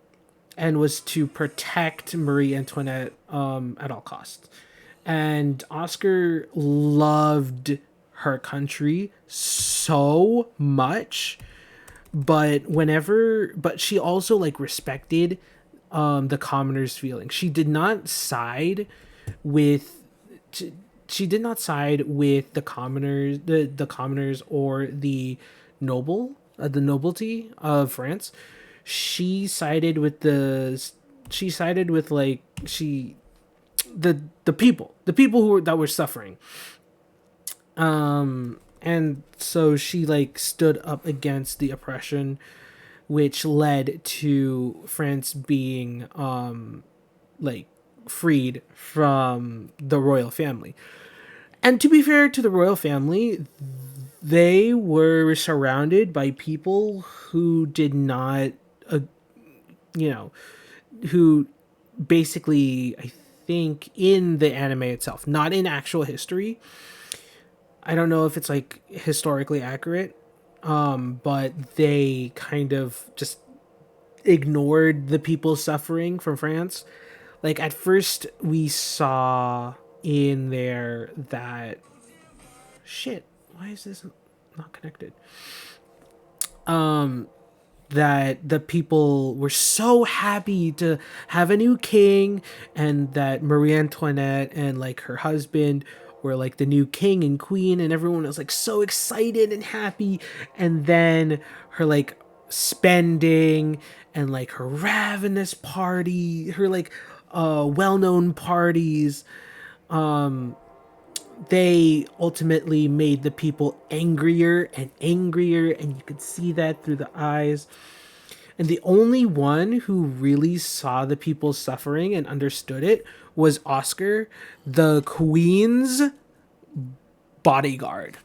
and was to protect Marie Antoinette at all costs. And Oscar loved her country so much, but she also like respected the commoners' feelings. With she did not side with the commoners, the commoners or the nobility of France. She sided with the she sided with like she the people that were suffering. And so she like stood up against the oppression, which led to France being like freed from the royal family. And to be fair to the royal family, they were surrounded by people who did not, uh, you know, who basically, I think, in the anime itself, not in actual history. I don't know if it's like historically accurate, but they kind of just ignored the people suffering from France. Like at first, we saw in there that shit. Why is this not connected? That the people were so happy to have a new king, and that Marie Antoinette and like her husband were like the new king and queen, and everyone was like so excited and happy. And then her like spending and like her ravenous party, her like well-known parties, they ultimately made the people angrier and angrier, and you could see that through the eyes. And the only one who really saw the people suffering and understood it was Oscar, the queen's bodyguard.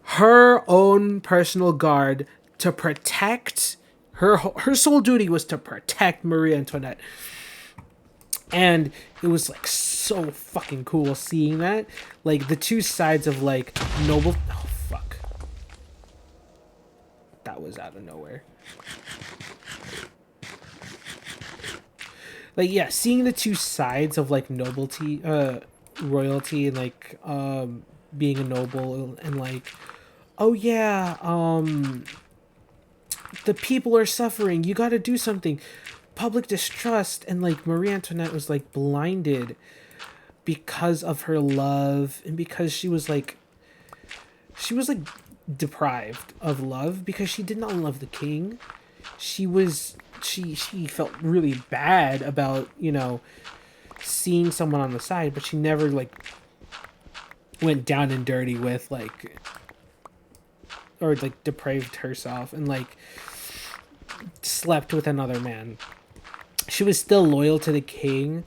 Her own personal guard to protect her sole duty was to protect Marie Antoinette. And it was like so fucking cool seeing that. Like the two sides of like noble oh fuck. That was out of nowhere. Like yeah, seeing the two sides of like nobility, royalty, and like being a noble, and like oh yeah, the people are suffering, you got to do something. Public distrust, and like Marie Antoinette was like blinded because of her love, and because she was like deprived of love because she did not love the king. She felt really bad about, seeing someone on the side, but she never like went down and dirty with like, or like depraved herself and like slept with another man. She was still loyal to the king,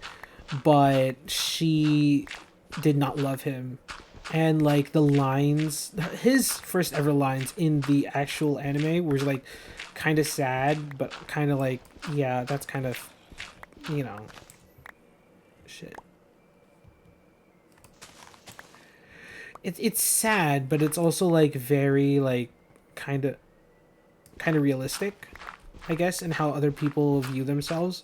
but she did not love him. And like the lines, his first ever lines in the actual anime were like kind of sad, but kind of like, yeah, that's kind of, you know, shit. It's sad, but it's also like very like kind of realistic, I guess, in how other people view themselves.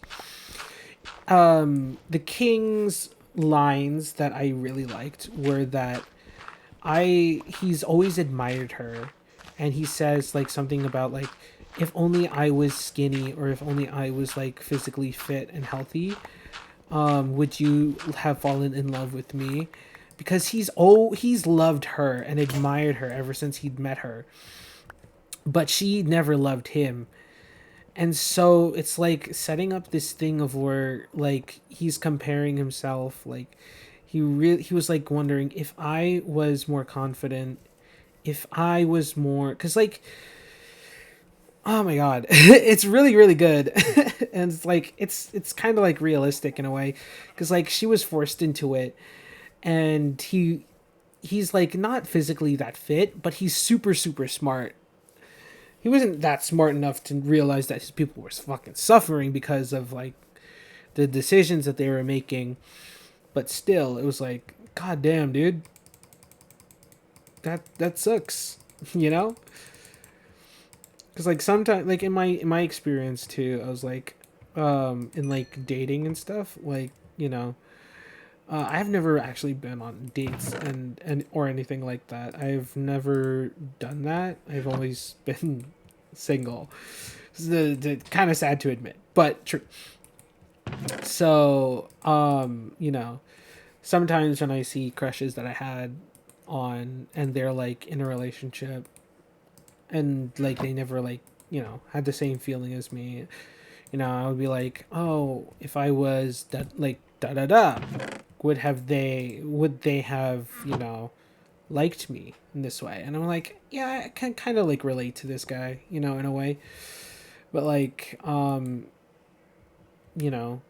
The king's lines that I really liked were that he's always admired her, and he says like something about like, if only I was skinny, or if only I was like physically fit and healthy, would you have fallen in love with me? Because he's loved her and admired her ever since he'd met her, but she never loved him. And so it's like setting up this thing of where like he's comparing himself, like he was like wondering, if I was more confident, if I was more, because like Oh my god, it's really really good, and it's like it's kind of like realistic in a way, because like she was forced into it, and he's like not physically that fit, but he's super super smart. He wasn't that smart enough to realize that his people were fucking suffering because of like the decisions that they were making, but still, it was like, god damn, dude, that sucks, you know? Because like sometimes, like in my experience too, I was like, in like dating and stuff, like I've never actually been on dates and or anything like that. I've never done that. I've always been single. It's kind of sad to admit, but true. So, sometimes when I see crushes that I had on and they're like in a relationship and like they never like, had the same feeling as me, I would be like, "Oh, if I was that like da da da, would they have, liked me in this way?" And I'm like, "Yeah, I can kind of like relate to this guy, in a way." But like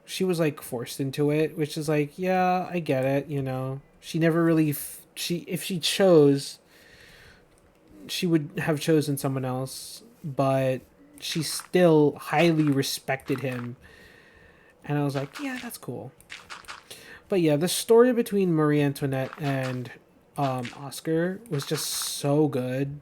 she was like forced into it, which is like, yeah, I get it, She never really she if she chose, she would have chosen someone else, but she still highly respected him. And I was like, yeah, that's cool. But yeah, the story between Marie Antoinette and Oscar was just so good.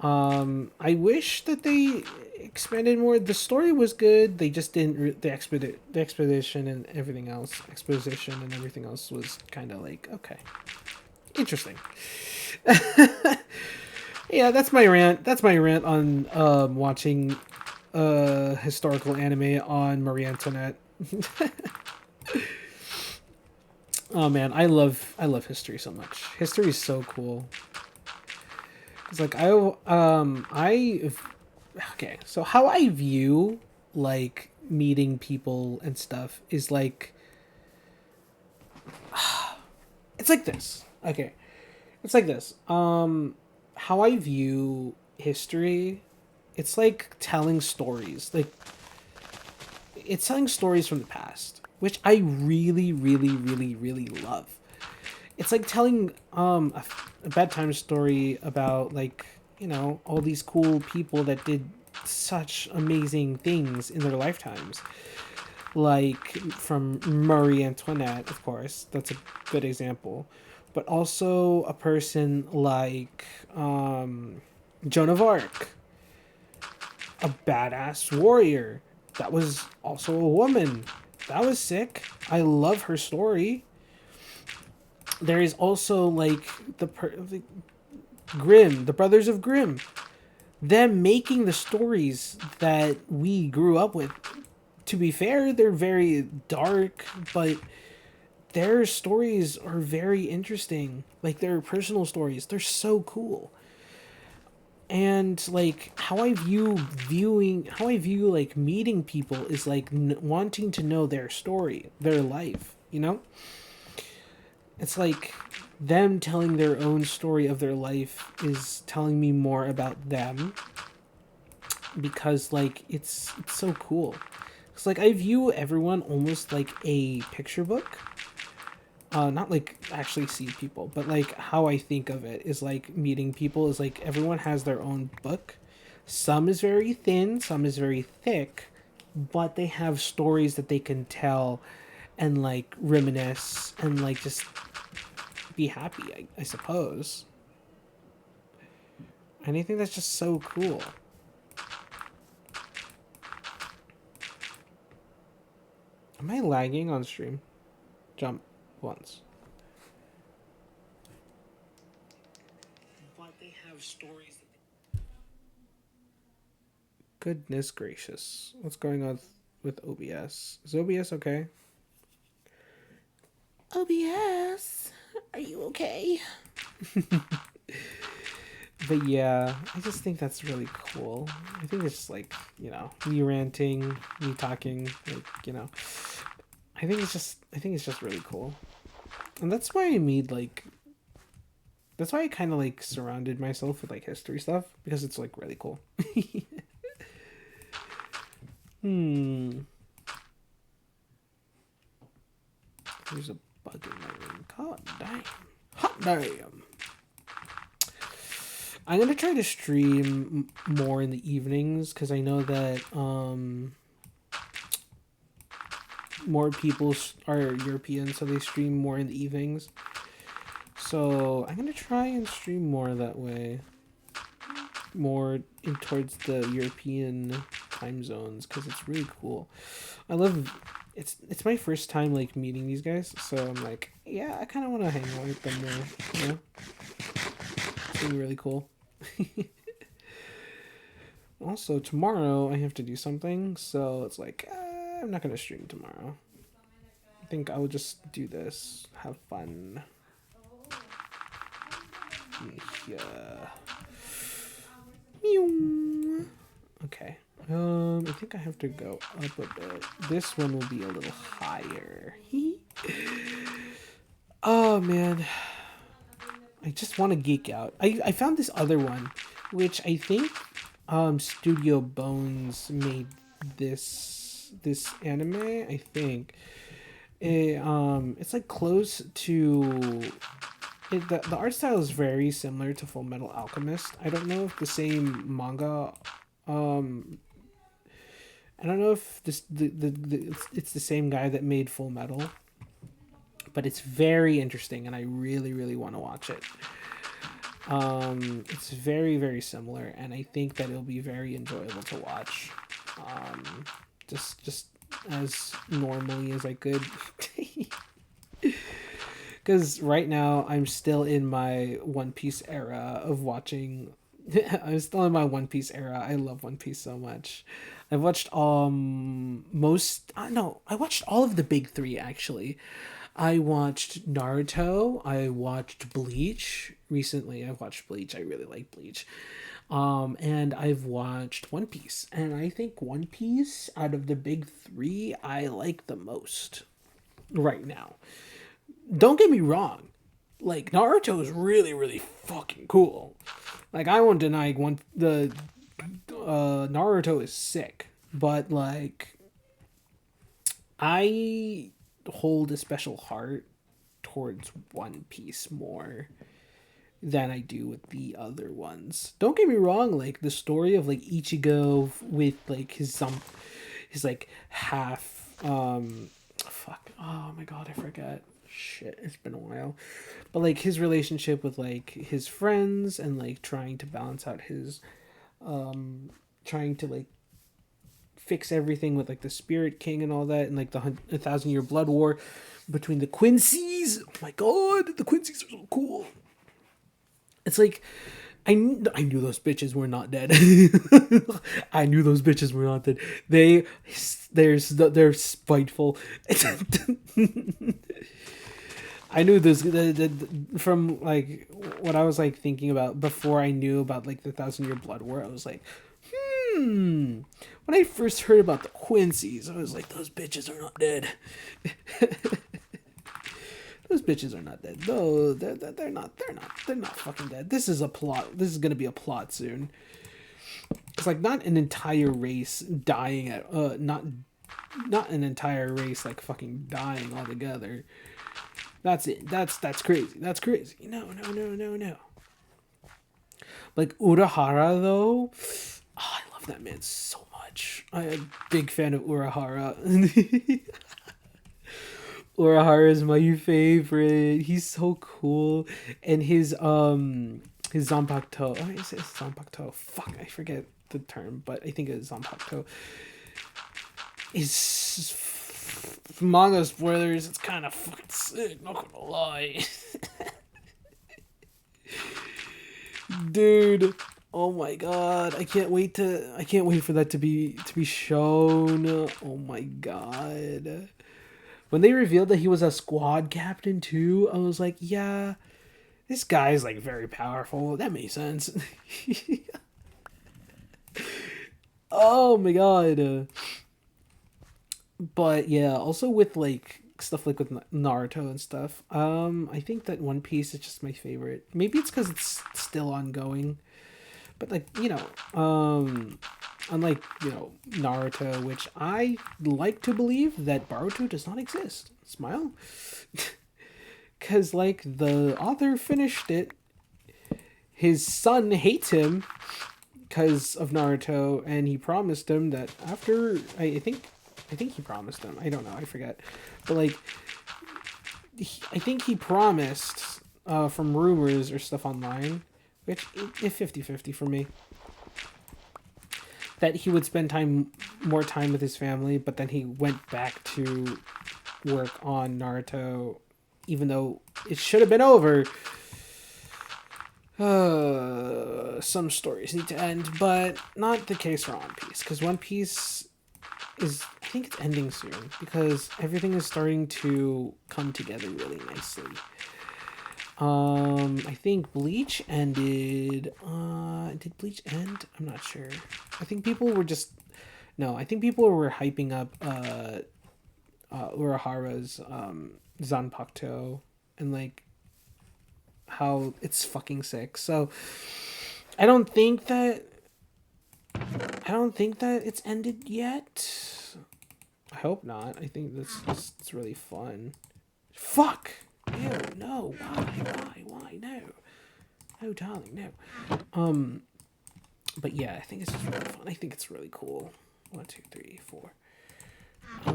I wish that they expanded more. The story was good. They just didn't. The expedition and everything else, exposition and everything else was kind of like, okay, interesting. Yeah, that's my rant. That's my rant on watching historical anime on Marie Antoinette. Oh man, I love history so much. History is so cool. It's like okay, so how I view like meeting people and stuff is like it's like this. Okay. It's like this. How I view history, it's like telling stories. Like it's telling stories from the past, which I really really really really love. It's like telling a bedtime story about like all these cool people that did such amazing things in their lifetimes, like from Marie Antoinette, of course, that's a good example, but also a person like Joan of Arc, a badass warrior that was also a woman. That was sick. I love her story. There is also like the Grimm, the Brothers of Grimm, them making the stories that we grew up with. To be fair, they're very dark, but their stories are very interesting. Like their personal stories, they're so cool. And like how I view like meeting people is like wanting to know their story, their life. It's like them telling their own story of their life is telling me more about them, because like it's so cool. It's like I view everyone almost like a picture book. Not like actually see people, but like how I think of it is like meeting people is like everyone has their own book. Some is very thin, some is very thick, but they have stories that they can tell and like reminisce and like just be happy, I suppose. And I think that's just so cool. Am I lagging on stream? Jump once. But they have stories. Goodness gracious. What's going on with OBS? Is OBS okay? OBS, are you okay? But yeah, I just think that's really cool. I think it's like, me ranting, me talking, like, I think it's just really cool. And that's why I made like That's why I kind of like surrounded myself with like history stuff because it's like really cool. Hmm. There's a bug in my room. God damn. Hot damn. I'm gonna try to stream more in the evenings because I know that more people are European, so they stream more in the evenings. So I'm gonna try and stream more that way, more in towards the European time zones because it's really cool. I love it's my first time like meeting these guys, so I'm like, yeah, I kind of want to hang out with them more. You know, it's gonna be really cool. Also, tomorrow I have to do something, so it's like I'm not gonna stream tomorrow. I think I will just do this, have fun. Yeah. Meow. Okay. I think I have to go up a bit. This one will be a little higher. Oh man, I just want to geek out. I found this other one, which I think Studio Bones made this anime. I think it's like close to the art style is very similar to Full Metal Alchemist. I don't know if the same manga. I don't know if it's the same guy that made Full Metal, but it's very interesting, and I really really want to watch it. It's very very similar, and I think that it'll be very enjoyable to watch. Just as normally as I could. Because right now I'm still in my One Piece era of watching. I'm still in my One Piece era. I love One Piece so much. I've watched most. No, I watched all of the big three actually. I watched Naruto. I watched Bleach recently. I've watched Bleach. I really like Bleach. And I've watched One Piece, and I think One Piece out of the big three I like the most right now. Don't get me wrong, like Naruto is really really fucking cool. Like I won't deny the Naruto is sick, but like I hold a special heart towards One Piece more than I do with the other ones. Don't get me wrong, like the story of like Ichigo with like his like half fuck, oh my god, I forget. Shit, it's been a while. But like his relationship with like his friends and like trying to balance out his trying to like fix everything with like the Spirit King and all that, and like the 1,000 Year Blood War between the Quincy's. Oh my god, the Quincy's are so cool. It's like I knew those bitches were not dead. I knew those bitches were not dead. They're spiteful. I knew this from like what I was like thinking about before I knew about like the 1,000 Year Blood War. I was like, when I first heard about the Quincy's, I was like, those bitches are not dead. Those bitches are not dead. No, they're not fucking dead. This is a plot. This is gonna be a plot soon. It's like not an entire race dying at not an entire race like fucking dying altogether. That's it. That's crazy. That's crazy. No. Like Urahara though, oh, I love that man so much. I'm a big fan of Urahara. Urahara is my favorite. He's so cool, and his Zanpakuto. Oh, is it Zanpakuto? Fuck, I forget the term, but I think it's Zanpakuto. His manga spoilers. It's kind of fucking sick. Not gonna lie, dude. Oh my god, I can't wait for that to be shown. Oh my god. When they revealed that he was a squad captain too, I was like, yeah, this guy's like very powerful. That makes sense. Oh my god. But yeah, also with like stuff like with Naruto and stuff. I think that One Piece is just my favorite. Maybe it's because it's still ongoing, but like unlike Naruto, which I like to believe that Boruto does not exist. Smile, because like the author finished it, his son hates him because of Naruto, and he promised him that after I think he promised him. I don't know. I forget. But like, I think he promised from rumors or stuff online, which is 50-50 for me, that he would spend more time with his family. But then he went back to work on Naruto, even though it should have been over. Some stories need to end, but not the case for One Piece, because One Piece is, I think it's ending soon, because everything is starting to come together really nicely. I think Bleach ended. Did Bleach end? I'm not sure. I think people were just no. I think people were hyping up Urahara's Zanpakuto, and like how it's fucking sick. So I don't think that it's ended yet. I hope not. I think it's really fun. Fuck. Ew, no. Why? No, darling, no. But yeah, I think it's just really fun. I think it's really cool. 1, 2, 3, 4. I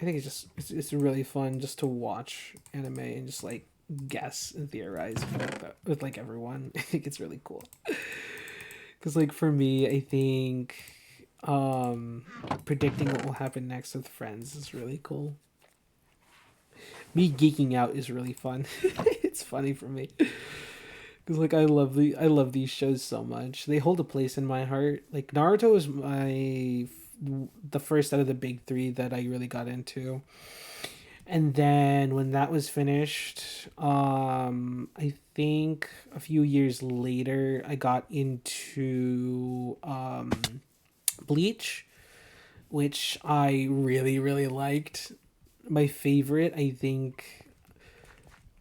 think it's really fun just to watch anime and just like guess and theorize with like everyone. I think it's really cool. Because like for me, I think predicting what will happen next with friends is really cool. Me geeking out is really fun. It's funny for me. Because like I love these shows so much. They hold a place in my heart. Like Naruto was the first out of the big three that I really got into. And then when that was finished, I think a few years later I got into Bleach, which I really, really liked. My favorite, I think,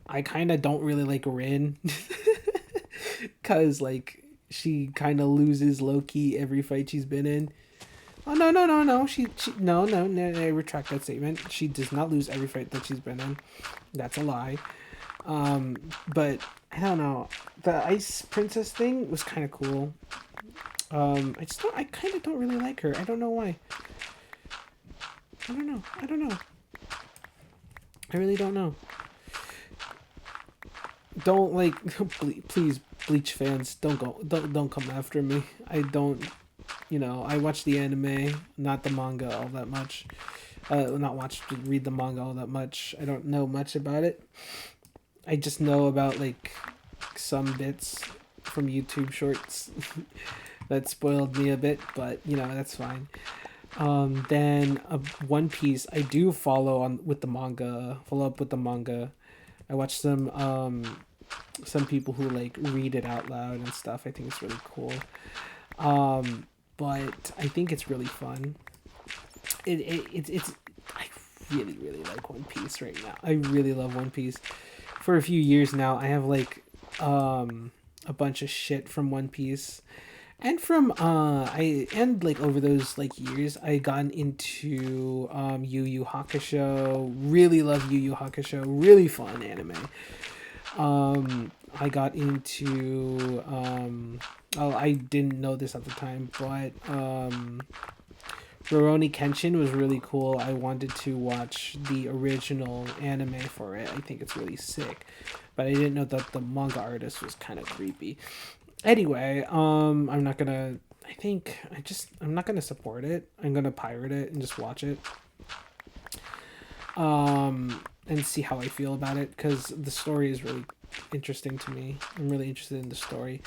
I kind of don't really like Rin. Because, like, she kind of loses low-key every fight she's been in. Oh, no. No, I retract that statement. She does not lose every fight that she's been in. That's a lie. But, I don't know. The Ice Princess thing was kind of cool. I kind of don't really like her. I don't know why. I don't know. I really don't know. Don't like, please, Bleach fans, don't come after me. I don't, I watch the anime, not the manga all that much. Read the manga all that much. I don't know much about it. I just know about like some bits from YouTube shorts that spoiled me a bit, but that's fine. Then One Piece, I do follow up with the manga. I watch some people who like read it out loud and stuff. I think it's really cool. But I think it's really fun. It's I really, really like One Piece right now. I really love One Piece. For a few years now, I have like a bunch of shit from One Piece. And from over those like years, I got into Yu Yu Hakusho. Really love Yu Yu Hakusho. Really fun anime. I got into I didn't know this at the time, but Rurouni Kenshin was really cool. I wanted to watch the original anime for it. I think it's really sick, but I didn't know that the manga artist was kind of creepy. Anyway, I'm not gonna support it. I'm gonna pirate it and just watch it. And see how I feel about it, because the story is really interesting to me. I'm really interested in the story.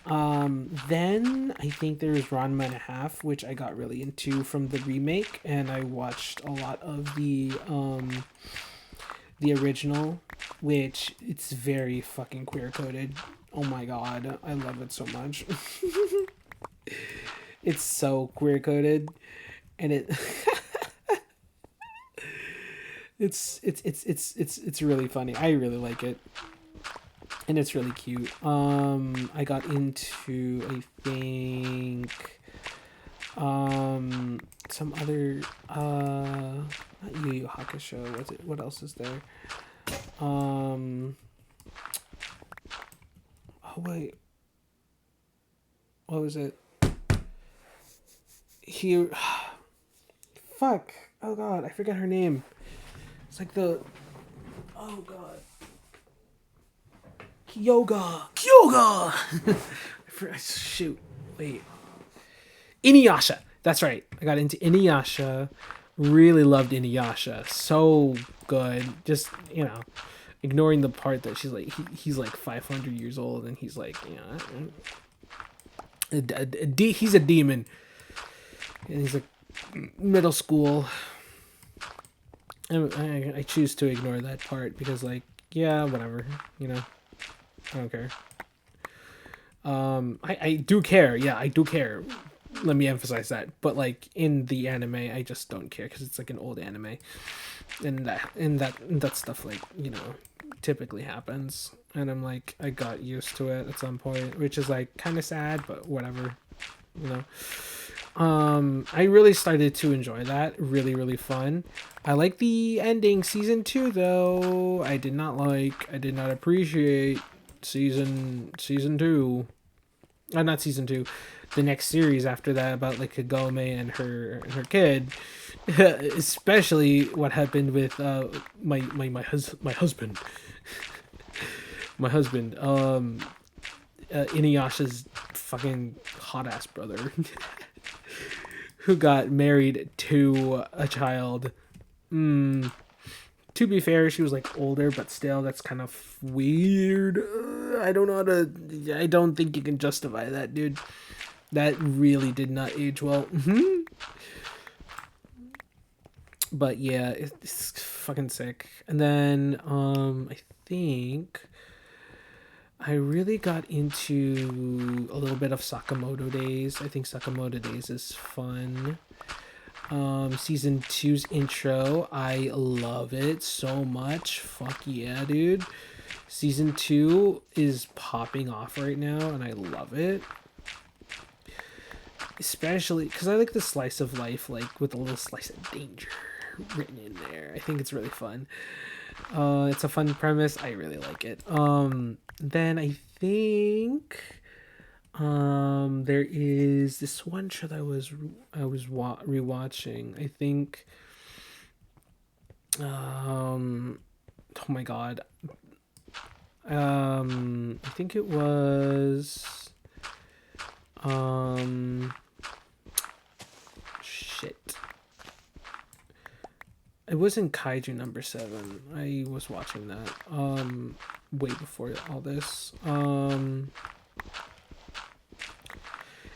Then I think there's Ranma and a Half, which I got really into from the remake, and I watched a lot of the original, which it's very fucking queer coded. Oh my god, I love it so much. It's so queer coded, and it It's really funny. I really like it, and it's really cute. I got into, I think, some other not Yu Yu Hakusho. What's it? What else is there? Um, oh wait, what was it? Here, fuck. Oh god, I forget her name. It's like the, oh god, Kyoga. Shoot, wait, Inuyasha. That's right. I got into Inuyasha. Really loved Inuyasha. So good. Just, ignoring the part that she's like, he's like 500 years old and he's like, he's a demon. And he's like middle school. And I choose to ignore that part because, like, yeah, whatever. I don't care. I do care. Yeah, I do care. Let me emphasize that. But like in the anime, I just don't care because it's like an old anime, and that stuff, like, typically happens. And I'm like, I got used to it at some point, which is like kind of sad, but whatever. you know I really started to enjoy that. Really, really fun. I like the ending. Season 2, though, I did not appreciate season 2. Not season 2, the next series after that, about like Kagome and her kid. Especially what happened with my husband. My husband, Inuyasha's fucking hot ass brother, who got married to a child. To be fair, she was like older, but still, that's kind of weird. I don't know how to. I don't think you can justify that, dude. That really did not age well. But yeah, it's fucking sick. And then I think I really got into a little bit of Sakamoto Days. I think Sakamoto Days is fun. Season 2's intro, I love it so much. Fuck yeah, dude. Season 2 is popping off right now, and I love it. Especially because I like the slice of life, like with a little slice of danger written in there. I think it's really fun. It's a fun premise. I really like it. Then I think there is this one show that rewatching. I think oh my god. I think it was shit. It wasn't Kaiju number 7. I was watching that way before all this.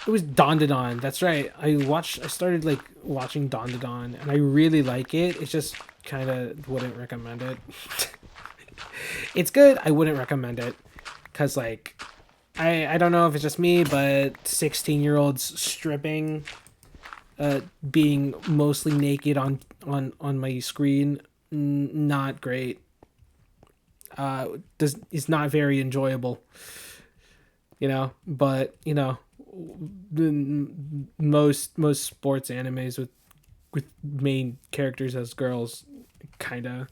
It was Dandadan. That's right. I started like watching Dandadan, and I really like it. It's just kind of wouldn't recommend it. It's good. I wouldn't recommend it because, like, I don't know if it's just me, but 16-year-olds stripping, being mostly naked on my screen, not great. Is not very enjoyable. But most sports animes with main characters as girls, kind of,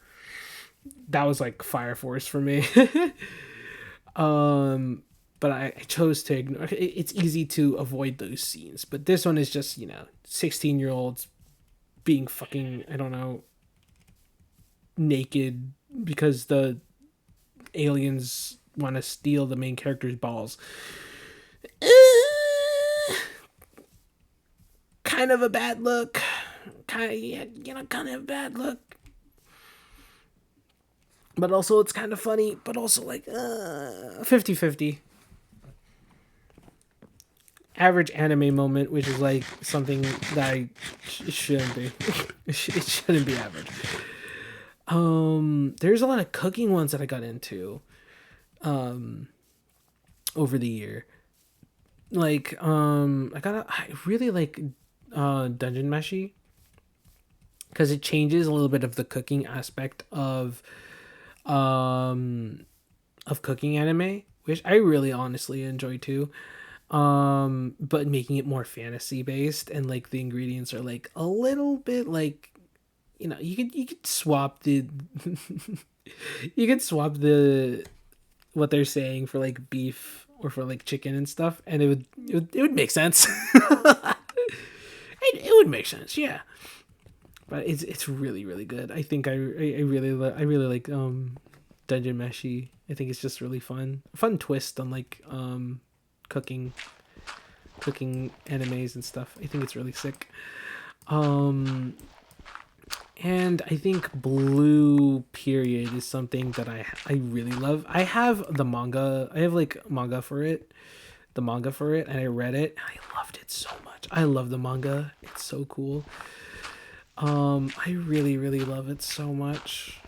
that was like Fire Force for me. But I chose to ignore. It's easy to avoid those scenes, but this one is just 16-year-olds being fucking, I don't know, naked because the aliens want to steal the main character's balls. Kind of a bad look. Kind of a bad look. But also it's kind of funny, but also like 50-50. Average anime moment, which is like something that it shouldn't be. It shouldn't be average. There's a lot of cooking ones that I got into over the year. Like I really like Dungeon Meshi, because it changes a little bit of the cooking aspect um of cooking anime, which I really honestly enjoy too. But making it more fantasy based, and like the ingredients are like a little bit like, you could swap the you could swap the what they're saying for like beef or for like chicken and stuff, and it would make sense. It would make sense, yeah. But it's really really good. I think I really like Dungeon Meshi. I think it's just really fun twist on like cooking animes and stuff. I think it's really sick. Um and I think Blue Period is something that I really love. I have the manga. I have like manga for it. The manga for it, and I read it and I loved it so much. I love the manga. It's so cool. I really really love it so much.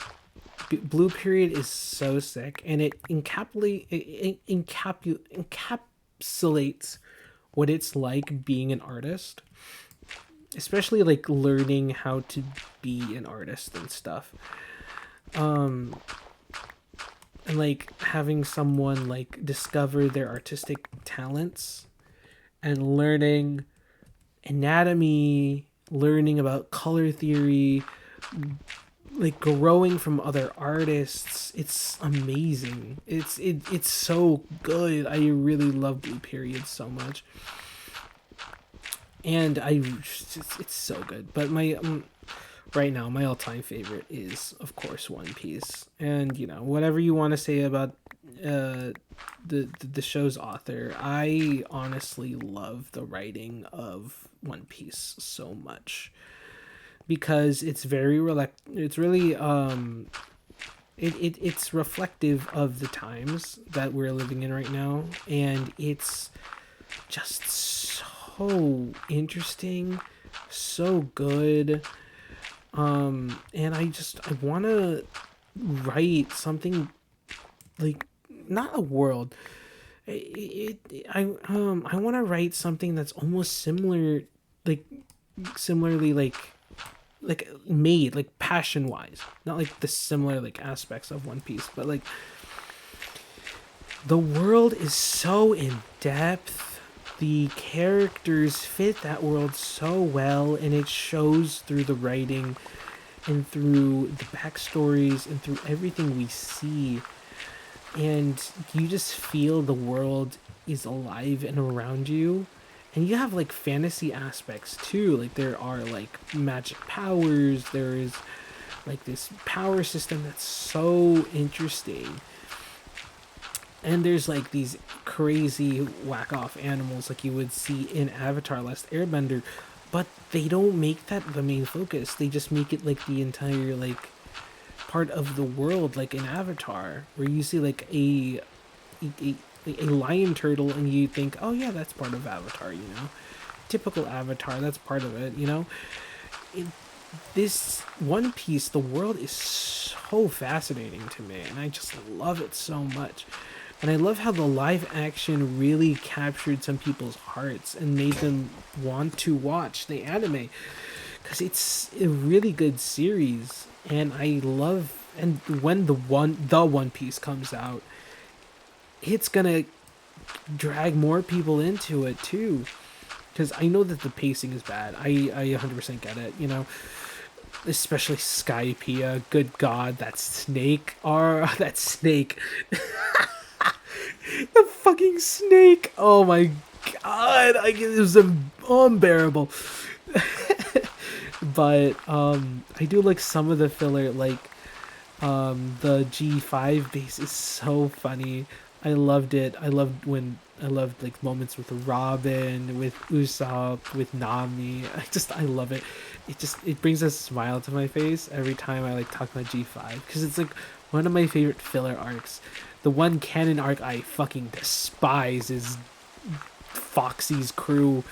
Blue Period is so sick, and it encapsulates what it's like being an artist, especially like learning how to be an artist and stuff. And like having someone like discover their artistic talents and learning anatomy, learning about color theory, like growing from other artists. It's amazing. It's so good. I really love Blue Period so much. And it's so good. But my right now my all-time favorite is of course One Piece. And whatever you want to say about the show's author, I honestly love the writing of One Piece so much, because it's it's really it's reflective of the times that we're living in right now, and it's just so interesting, so good. And I want to write something like, not a world. I want to write something that's almost similar, like similarly like made like passion wise, not like the similar like aspects of One Piece, but like the world is so in depth. The characters fit that world so well, and it shows through the writing and through the backstories and through everything we see. And you just feel the world is alive and around you. And you have like fantasy aspects too. Like there are like magic powers, there is like this power system that's so interesting. And there's like these crazy whack off animals like you would see in Avatar Last Airbender, but they don't make that the main focus. They just make it like the entire like part of the world, like in Avatar, where you see like a lion turtle and you think, oh yeah, that's part of Avatar, typical Avatar, that's part of it. This One Piece, the world is so fascinating to me, and I just love it so much. And I love how the live action really captured some people's hearts and made them want to watch the anime, because it's a really good series. And when the One Piece comes out, it's gonna drag more people into it too, because I know that the pacing is bad. I 100% get it, especially Skypiea. Good God, that snake, that snake. The fucking snake! Oh my God, it was unbearable. But I do like some of the filler, like the G5 base is so funny. I loved it. I loved like moments with Robin, with Usopp, with Nami. I love it. It brings a smile to my face every time I like talk about G5, because it's like one of my favorite filler arcs. The one canon arc I fucking despise is Foxy's crew.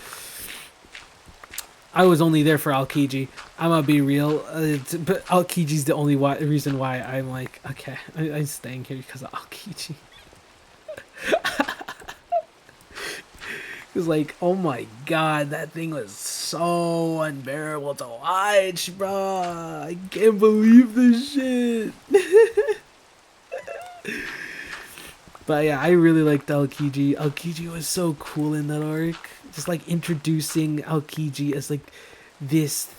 I was only there for Aokiji. I'm gonna be real, but Aokiji's the only reason why I'm like, okay, I'm staying here because of Aokiji. It was like, oh my God, that thing was so unbearable to watch, bro. I can't believe this shit. But yeah, I really liked Aokiji. Aokiji was so cool in that arc. Just like introducing Aokiji as like this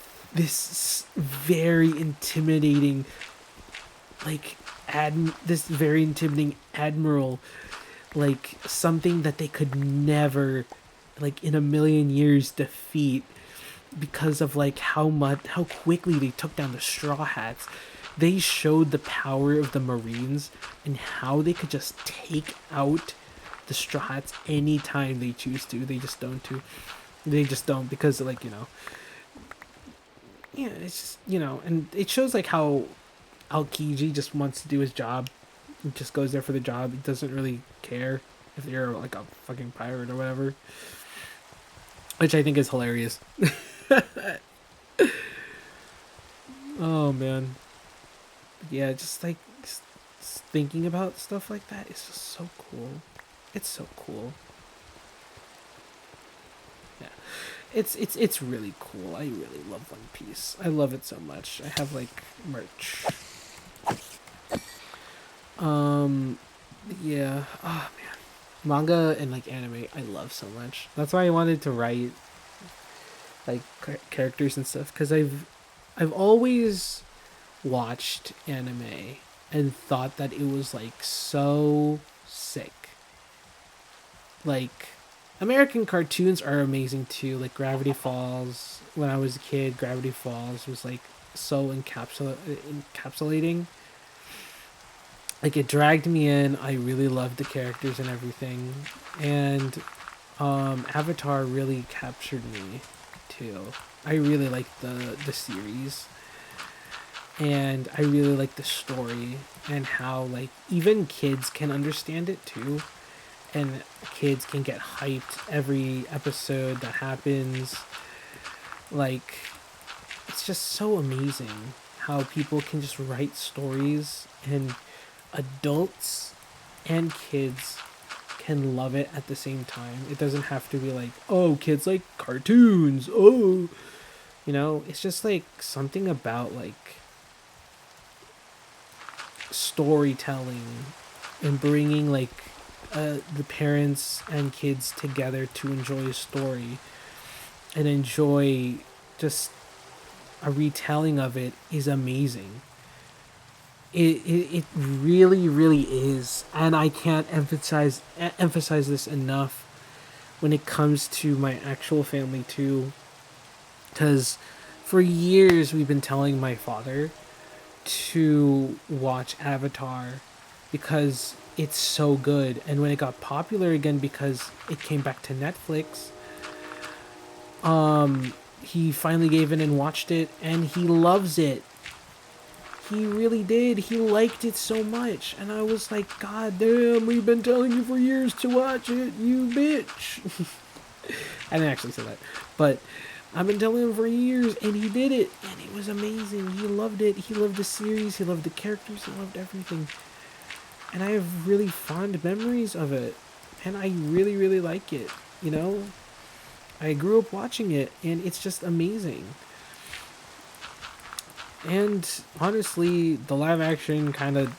very intimidating like this very intimidating admiral, like something that they could never like in a million years defeat because of like how quickly they took down the Straw Hats. They showed the power of the Marines and how they could just take out the Straw Hats anytime they choose to. They just don't because like, you know, yeah, it's just, you know, and it shows like how Aokiji just wants to do his job. He just goes there for the job. He doesn't really care if you're like a fucking pirate or whatever, which I think is hilarious. Oh man, yeah, just like just thinking about stuff like that is just so cool. It's so cool. Yeah, it's really cool. I really love One Piece. I love it so much. I have like merch. Yeah. Oh man, manga and like anime, I love so much. That's why I wanted to write like characters and stuff because I've always watched anime and thought that it was like so sick. Like American cartoons are amazing too. Like Gravity Falls. When I was a kid, Gravity Falls was like so encapsulating. Like it dragged me in. I really loved the characters and everything, and Avatar really captured me too. I really liked the series, and I really liked the story and how like even kids can understand it too, and kids can get hyped every episode that happens. Like it's just so amazing how people can just write stories and adults and kids can love it at the same time. It doesn't have to be like, oh, kids like cartoons. Oh, you know, it's just like something about like storytelling and bringing like the parents and kids together to enjoy a story and enjoy just a retelling of it is amazing. It really really is, and I can't emphasize this enough when it comes to my actual family too, because for years we've been telling my father to watch Avatar because it's so good, and when it got popular again because it came back to Netflix, he finally gave in and watched it and he loves it. He really did. He liked it so much. And I was like, God damn, we've been telling you for years to watch it, you bitch. I didn't actually say that. But I've been telling him for years, and he did it. And it was amazing. He loved it. He loved the series. He loved the characters. He loved everything. And I have really fond memories of it. And I really, really like it. You know? I grew up watching it, and it's just amazing. And honestly, the live action kind of,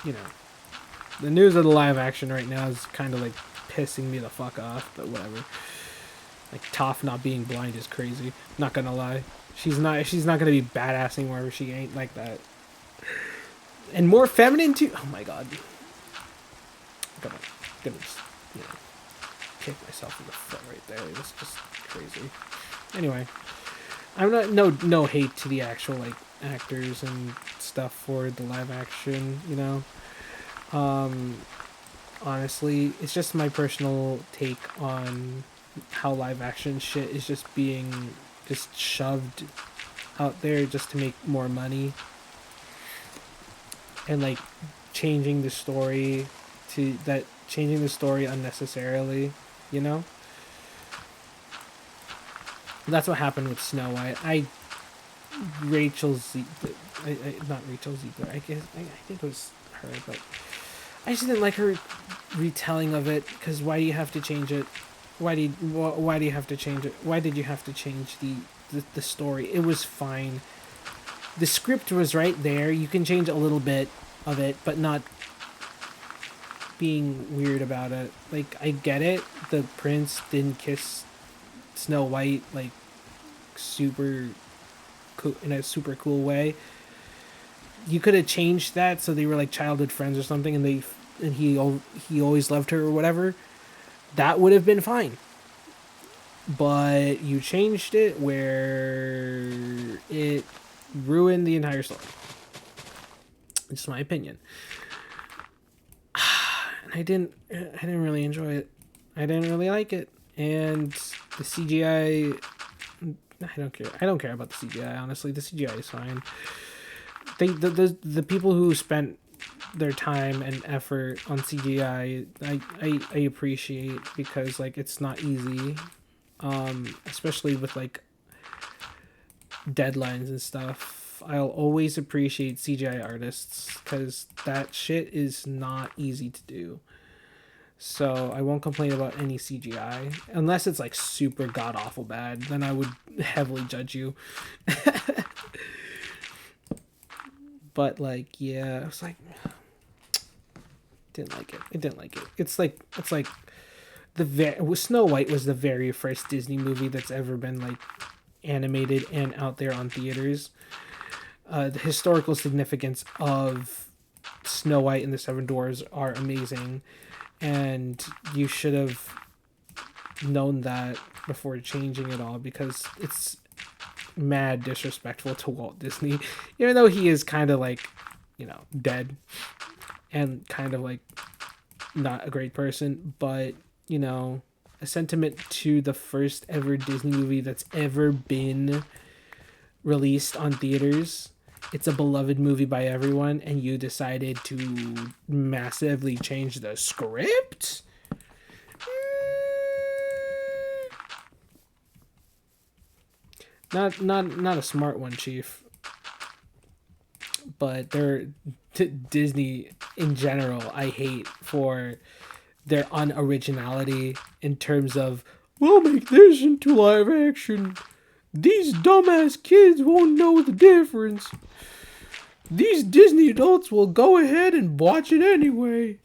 you know, the news of the live action right now is kind of like pissing me the fuck off, but whatever. Like Toph not being blind is crazy. Not gonna lie, she's not gonna be badassing wherever she ain't like that. And more feminine too. Oh my god. Gonna just, you know, kick myself in the foot right there. It's just crazy. Anyway. I'm not no hate to the actual like actors and stuff for the live action, you know. Honestly, it's just my personal take on how live action shit is just being just shoved out there just to make more money and like changing the story unnecessarily, you know. That's what happened with Snow White. Not Rachel Ziegler. I think it was her, but I just didn't like her retelling of it because why do you have to change it? why do you have to change it? Why did you have to change the story? It was fine. The script was right there. You can change a little bit of it, but not being weird about it. Like, I get it. The prince didn't kiss Snow White like super cool, in a super cool way. You could have changed that so they were like childhood friends or something, and he always loved her or whatever. That would have been fine. But you changed it where it ruined the entire story. It's my opinion. And I didn't really enjoy it. I didn't really like it. And the CGI, I don't care. I don't care about the CGI, honestly. The CGI is fine. The people who spent their time and effort on CGI, I appreciate, because like it's not easy, especially with like deadlines and stuff. I'll always appreciate CGI artists because that shit is not easy to do. So I won't complain about any CGI unless it's like super god awful bad. Then I would heavily judge you. But like, yeah, I was like, didn't like it. I didn't like it. It's like Snow White was the very first Disney movie that's ever been like animated and out there on theaters. The historical significance of Snow White and the Seven Dwarfs are amazing, and you should have known that before changing it all, because it's mad disrespectful to Walt Disney, even though he is kind of like, dead and kind of like not a great person, but a sentiment to the first ever Disney movie that's ever been released on theaters. It's a beloved movie by everyone, and you decided to massively change the script? Not a smart one, Chief. But Disney in general, I hate for their unoriginality in terms of, we'll make this into live action. These dumbass kids won't know the difference. These Disney adults will go ahead and watch it anyway.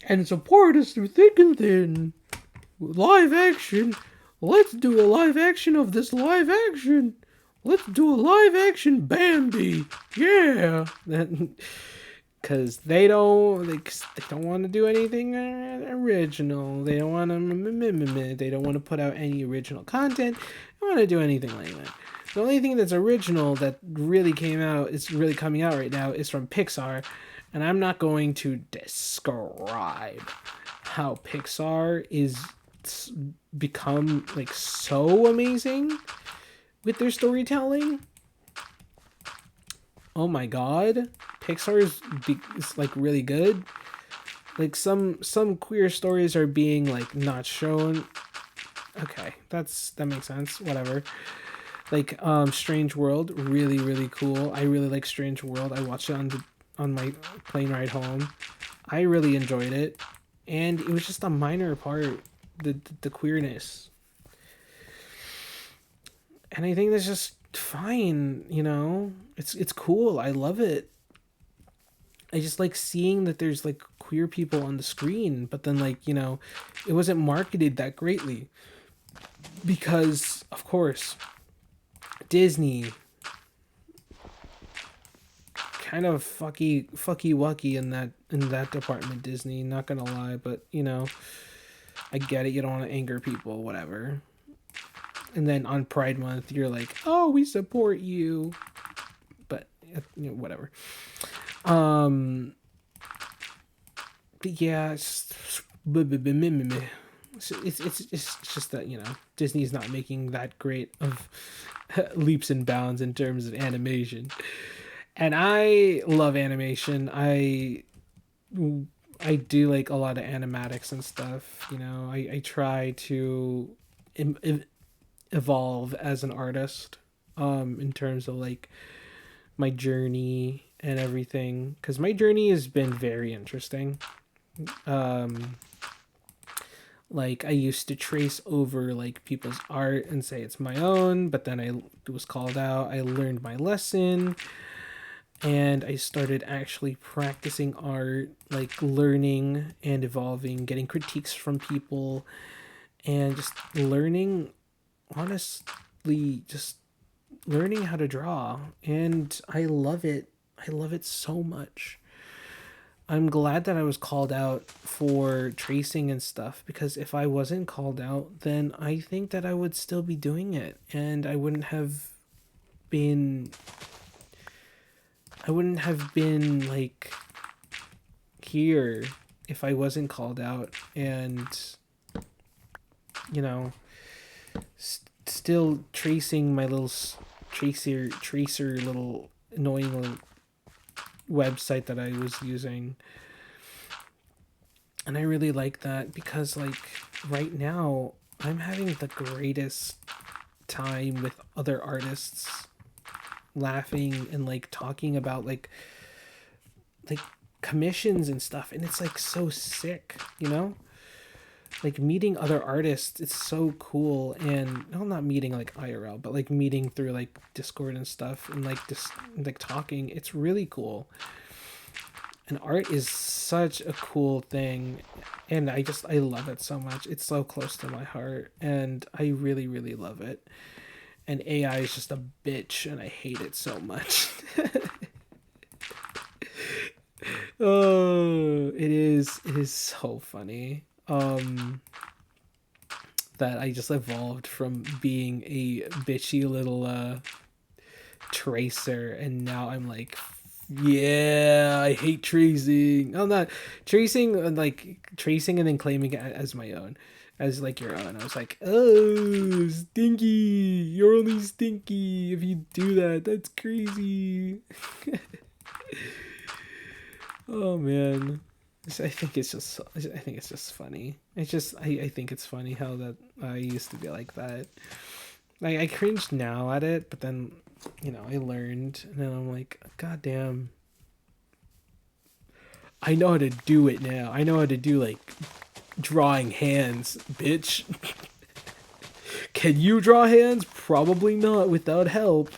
And support us through thick and thin. Live action. Let's do a live action of this live action. Let's do a live action Bambi. Yeah. Because they don't want to do anything original. They don't want to put out any original content. They don't want to do anything like that. The only thing that's original that really coming out right now is from Pixar, and I'm not going to describe how Pixar is become like so amazing with their storytelling. Oh my god, Pixar is like really good. Like some queer stories are being like not shown. Okay, that makes sense. Whatever. Like Strange World, really really cool. I really like Strange World. I watched it on my plane ride home. I really enjoyed it, and it was just a minor part, the queerness. And I think that's just fine, It's cool. I love it. I just like seeing that there's like queer people on the screen, but then like, it wasn't marketed that greatly. Because of course, Disney kind of fucky wucky in that department, Disney, not gonna lie, but I get it, you don't want to anger people, whatever. And then on Pride Month, you're like, oh, we support you. But, whatever. But yeah, it's just that, Disney's not making that great of leaps and bounds in terms of animation. And I love animation. I do like a lot of animatics and stuff. I try to evolve as an artist in terms of like my journey and everything, because my journey has been very interesting. Like I used to trace over like people's art and say it's my own, but then I was called out. I learned my lesson and I started actually practicing art, like learning and evolving, getting critiques from people, and just learning, honestly, just learning how to draw. And I love it. I love it so much. I'm glad that I was called out for tracing and stuff because if I wasn't called out, then I think that I would still be doing it and been I wouldn't have been like here if I wasn't called out and you know still tracing my little tracer little annoying little website that I was using. And I really like that because like right now I'm having the greatest time with other artists laughing and like talking about like commissions and stuff, and it's like so sick, you know, like meeting other artists. It's so cool. And no, not meeting like IRL, but like meeting through like Discord and stuff and like just like talking. It's really cool. And art is such a cool thing, and I love it so much. It's so close to my heart and I really really love it. And AI is just a bitch and I hate it so much. Oh, it is so funny. That I just evolved from being a bitchy little tracer, and now I'm like, yeah, I hate tracing. I'm not tracing, like tracing and then claiming it as my own, as like your own. I was like, oh, stinky, you're only stinky if you do that. That's crazy. Oh man. I think it's just funny. I think it's funny how that I used to be like that. Like I cringe now at it, but then I learned, and then I'm like, God damn, I know how to do it now. I know how to do like drawing hands, bitch. Can you draw hands? Probably not without help.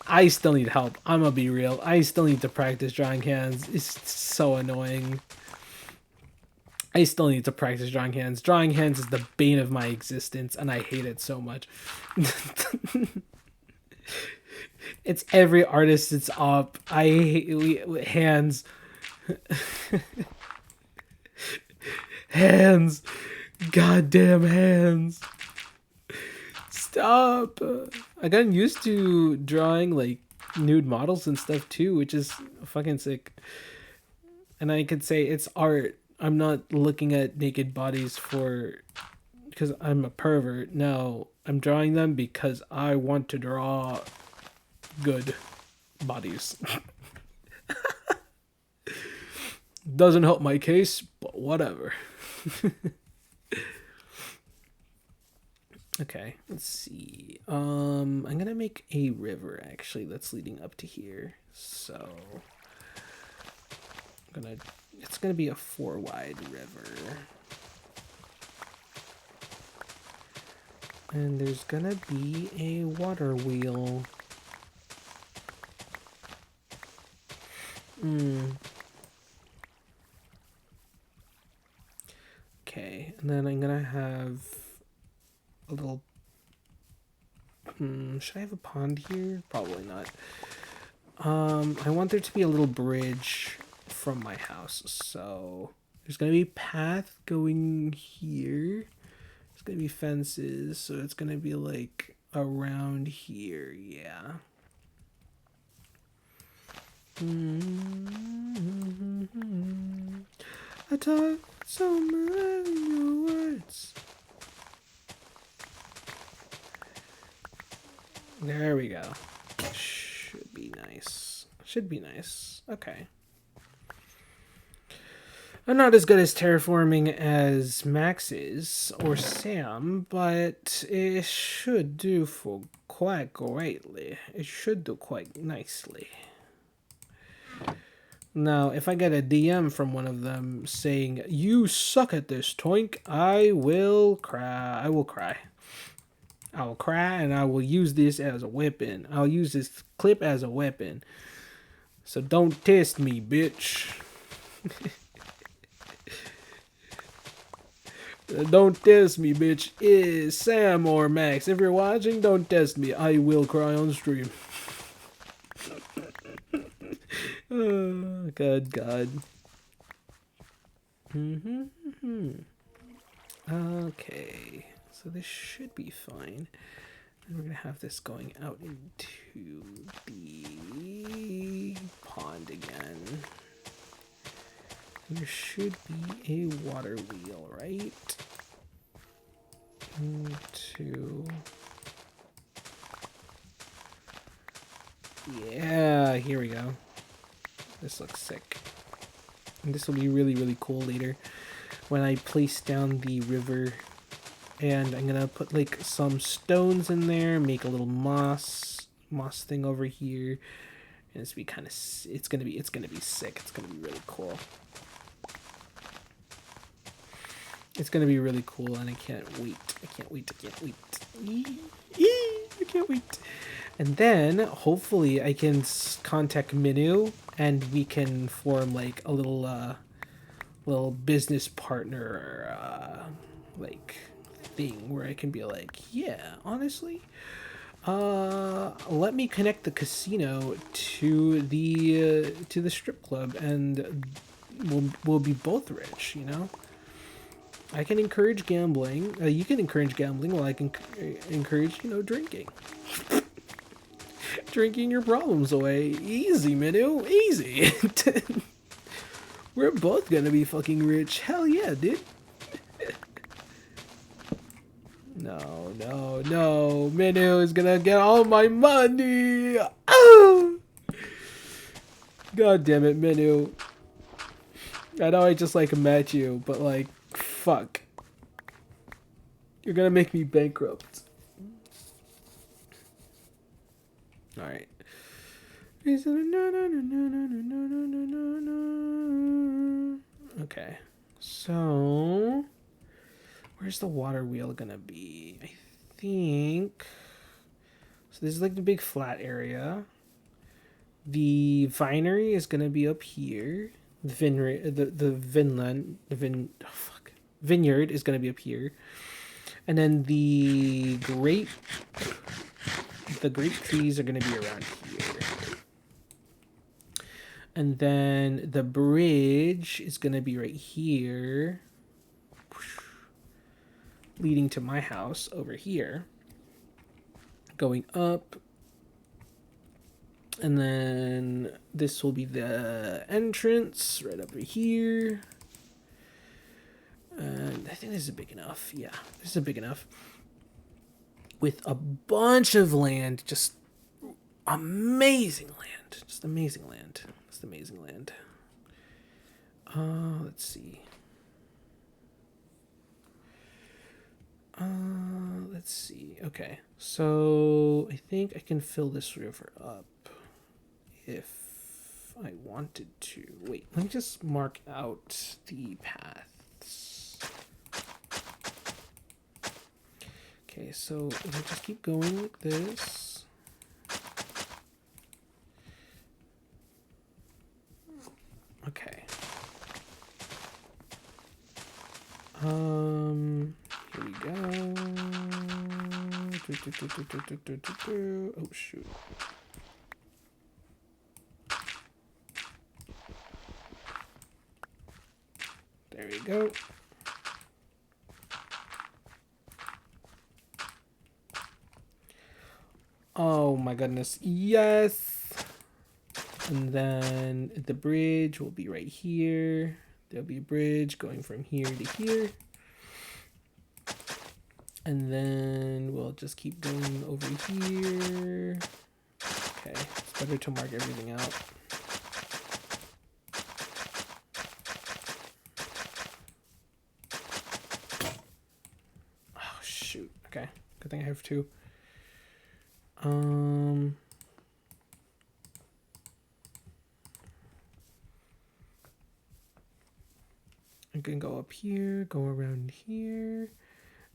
I still need help. I'm gonna be real. I still need to practice drawing hands. It's so annoying. I still need to practice drawing hands. Drawing hands is the bane of my existence, and I hate it so much. It's every artist. It's up. I hate hands. Hands. Goddamn hands. Stop. I gotten used to drawing like nude models and stuff too, which is fucking sick. And I could say it's art. I'm not looking at naked bodies because I'm a pervert. No, I'm drawing them because I want to draw good bodies. Doesn't help my case, but whatever. Okay, let's see. I'm gonna make a river actually that's leading up to here. So it's gonna be a 4-wide river. And there's gonna be a water wheel. Okay, and then I'm gonna have a little should I have a pond here? Probably not. I want there to be a little bridge from my house, so there's gonna be a path going here. There's gonna be fences, so it's gonna be like around here. Yeah. I talk so many words. There we go. Should be nice. Should be nice. Okay. I'm not as good as terraforming as Max is, or Sam, but it should do for quite greatly. It should do quite nicely. Now, if I get a DM from one of them saying, "You suck at this, Toink," I will cry. I will cry. I will cry and I will use this as a weapon. I'll use this clip as a weapon. So don't test me, bitch. Don't test me, bitch. Is Sam or Max? If you're watching, don't test me. I will cry on stream. Oh, God, God. Okay, so this should be fine. And we're gonna have this going out into the pond again. And there should be a water wheel, right? 1, 2. Yeah, here we go. This looks sick. And this will be really, really cool later when I place down the river. And I'm gonna put like some stones in there, make a little moss thing over here, and it's be kind of it's gonna be sick. It's gonna be really cool. It's gonna be really cool, and I can't wait. I can't wait. I can't wait. I can't wait. And then hopefully I can contact Minu, and we can form like a little business partner like thing where I can be like, yeah, honestly, let me connect the casino to the strip club, and we'll be both rich, you know. I can encourage gambling. You can encourage gambling while I can encourage, drinking. Drinking your problems away. Easy, Minu. Easy. We're both gonna be fucking rich. Hell yeah, dude. No, no, no. Minu is gonna get all my money. Oh! God damn it, Minu. I know I just like met you, but like, fuck. You're gonna make me bankrupt. Alright. Okay. So, where's the water wheel gonna be? I think. So this is like the big flat area. The vinery is gonna be up here. Vineyard is gonna be up here, and then the grape trees are gonna be around here, and then the bridge is gonna be right here, leading to my house over here, going up. And then this will be the entrance right over here. And I think this is big enough. Yeah, this is big enough. With a bunch of land, just amazing land. Just amazing land. Just amazing land. Let's see. Let's see. Okay, so I think I can fill this river up if I wanted to. Wait, let me just mark out the paths. Okay, so if I just keep going like this. Okay. Here we go. Oh, shoot. There we go. Oh my goodness. Yes. And then the bridge will be right here. There'll be a bridge going from here to here. And then we'll just keep going over here. Okay, it's better to mark everything out. Oh, shoot. Okay, good thing I have two. can go up here, go around here,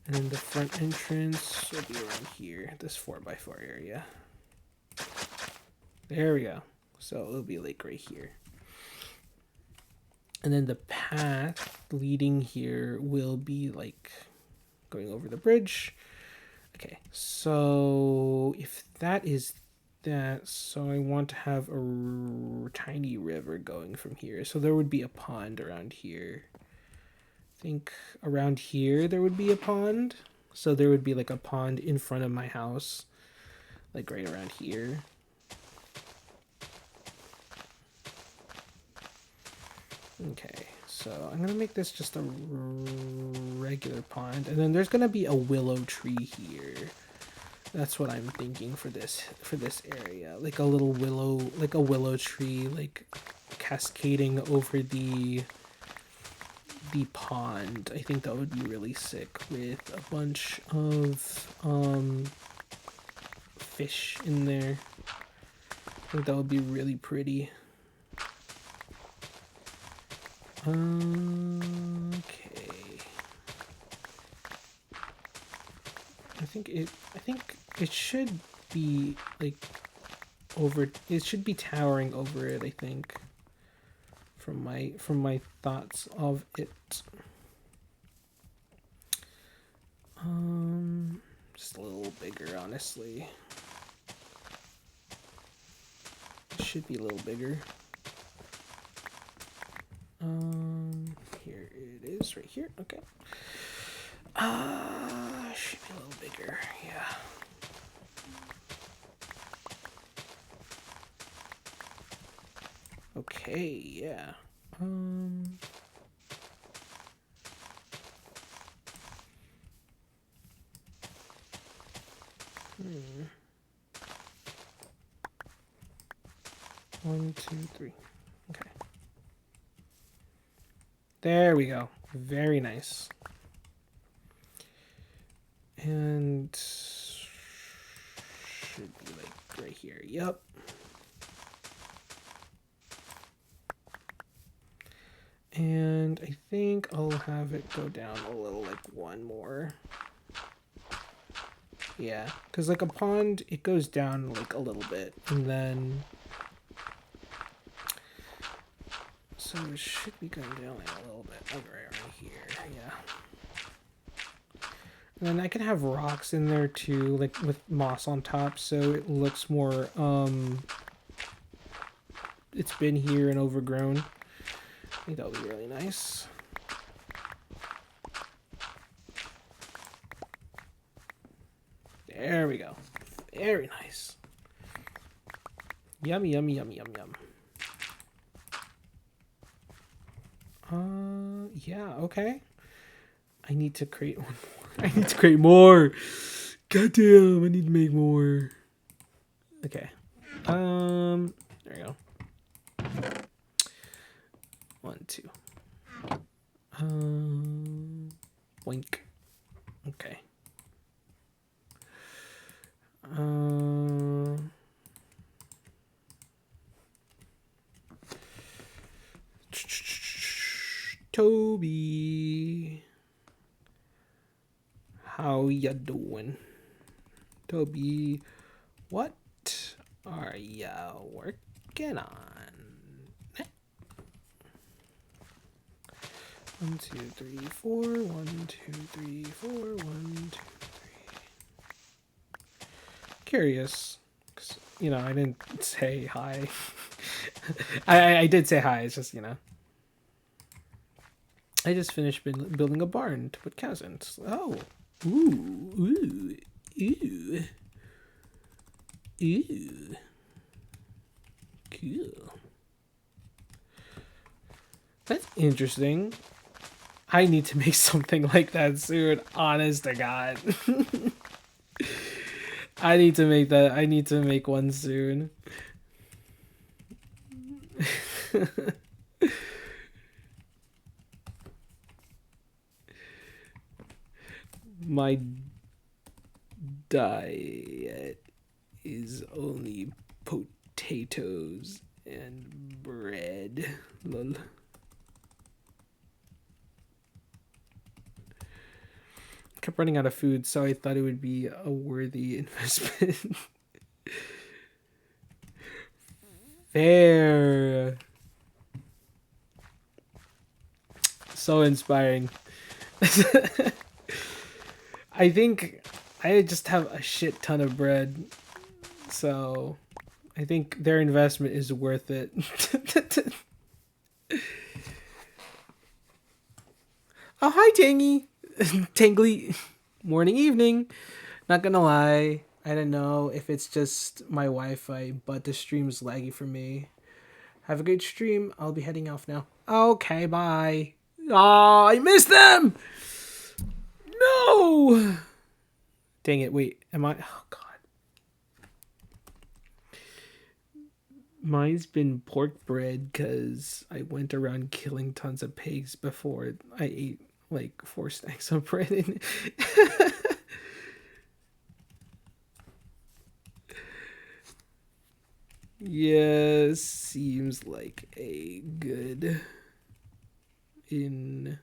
and then the front entrance will be around here, this 4x4 area. There we go. So it'll be like right here. And then the path leading here will be like going over the bridge. Okay, so if that is that, so I want to have a tiny river going from here. So there would be a pond around here. I think around here there would be a pond. So there would be like a pond in front of my house, like right around here. Okay, so I'm gonna make this just a regular pond, and then there's gonna be a willow tree here. That's what I'm thinking for this area, like a little willow tree, like cascading over the pond. I think that would be really sick with a bunch of fish in there. I think that would be really pretty. Okay. I think it should be like over. It should be towering over it. I think. From my thoughts of it. Just a little bigger, honestly. It should be a little bigger. Here it is, right here. Okay. Should be a little bigger. Yeah. Okay. Yeah. One, two, three. Okay. There we go. Very nice. And should be like right here. Yep. And I think I'll have it go down a little, like one more. Yeah, because like a pond, it goes down like a little bit, and then so it should be going down like a little bit, like right around here. Yeah. And then I can have rocks in there too, like with moss on top, so it looks more it's been here and overgrown. I think that would be really nice. There we go. Very nice. Yummy, yummy, yummy, yum, yum. Yeah, okay. I need to create one more. I need to create more. God damn, I need to make more. Okay. There we go. 1, 2. Toink. Okay. Toby, how ya doing? Toby, what are ya working on? 1, 2, 3, 4. 1, 2, 3, 4. 1, 2, 3. Curious, 'cause, I didn't say hi. I did say hi. It's just I just finished building a barn to put cows in. Oh, ooh, cool. That's interesting. I need to make something like that soon. Honest to God. I need to make that. I need to make one soon. My diet is only potatoes and bread. Lol. kept running out of food, so I thought it would be a worthy investment. Fair. So inspiring. I think I just have a shit ton of bread, so I think their investment is worth it. Oh, hi, Tangy. Tangly. Morning, evening. Not gonna lie, I don't know if it's just my Wi-Fi, but the stream's laggy for me. Have a great stream. I'll be heading off now. Okay, bye. Oh, I missed them! No! Dang it, wait. Am I... Oh, God. Mine's been pork bread because I went around killing tons of pigs before I ate like 4 stacks of bread. Yes, seems like a good investment.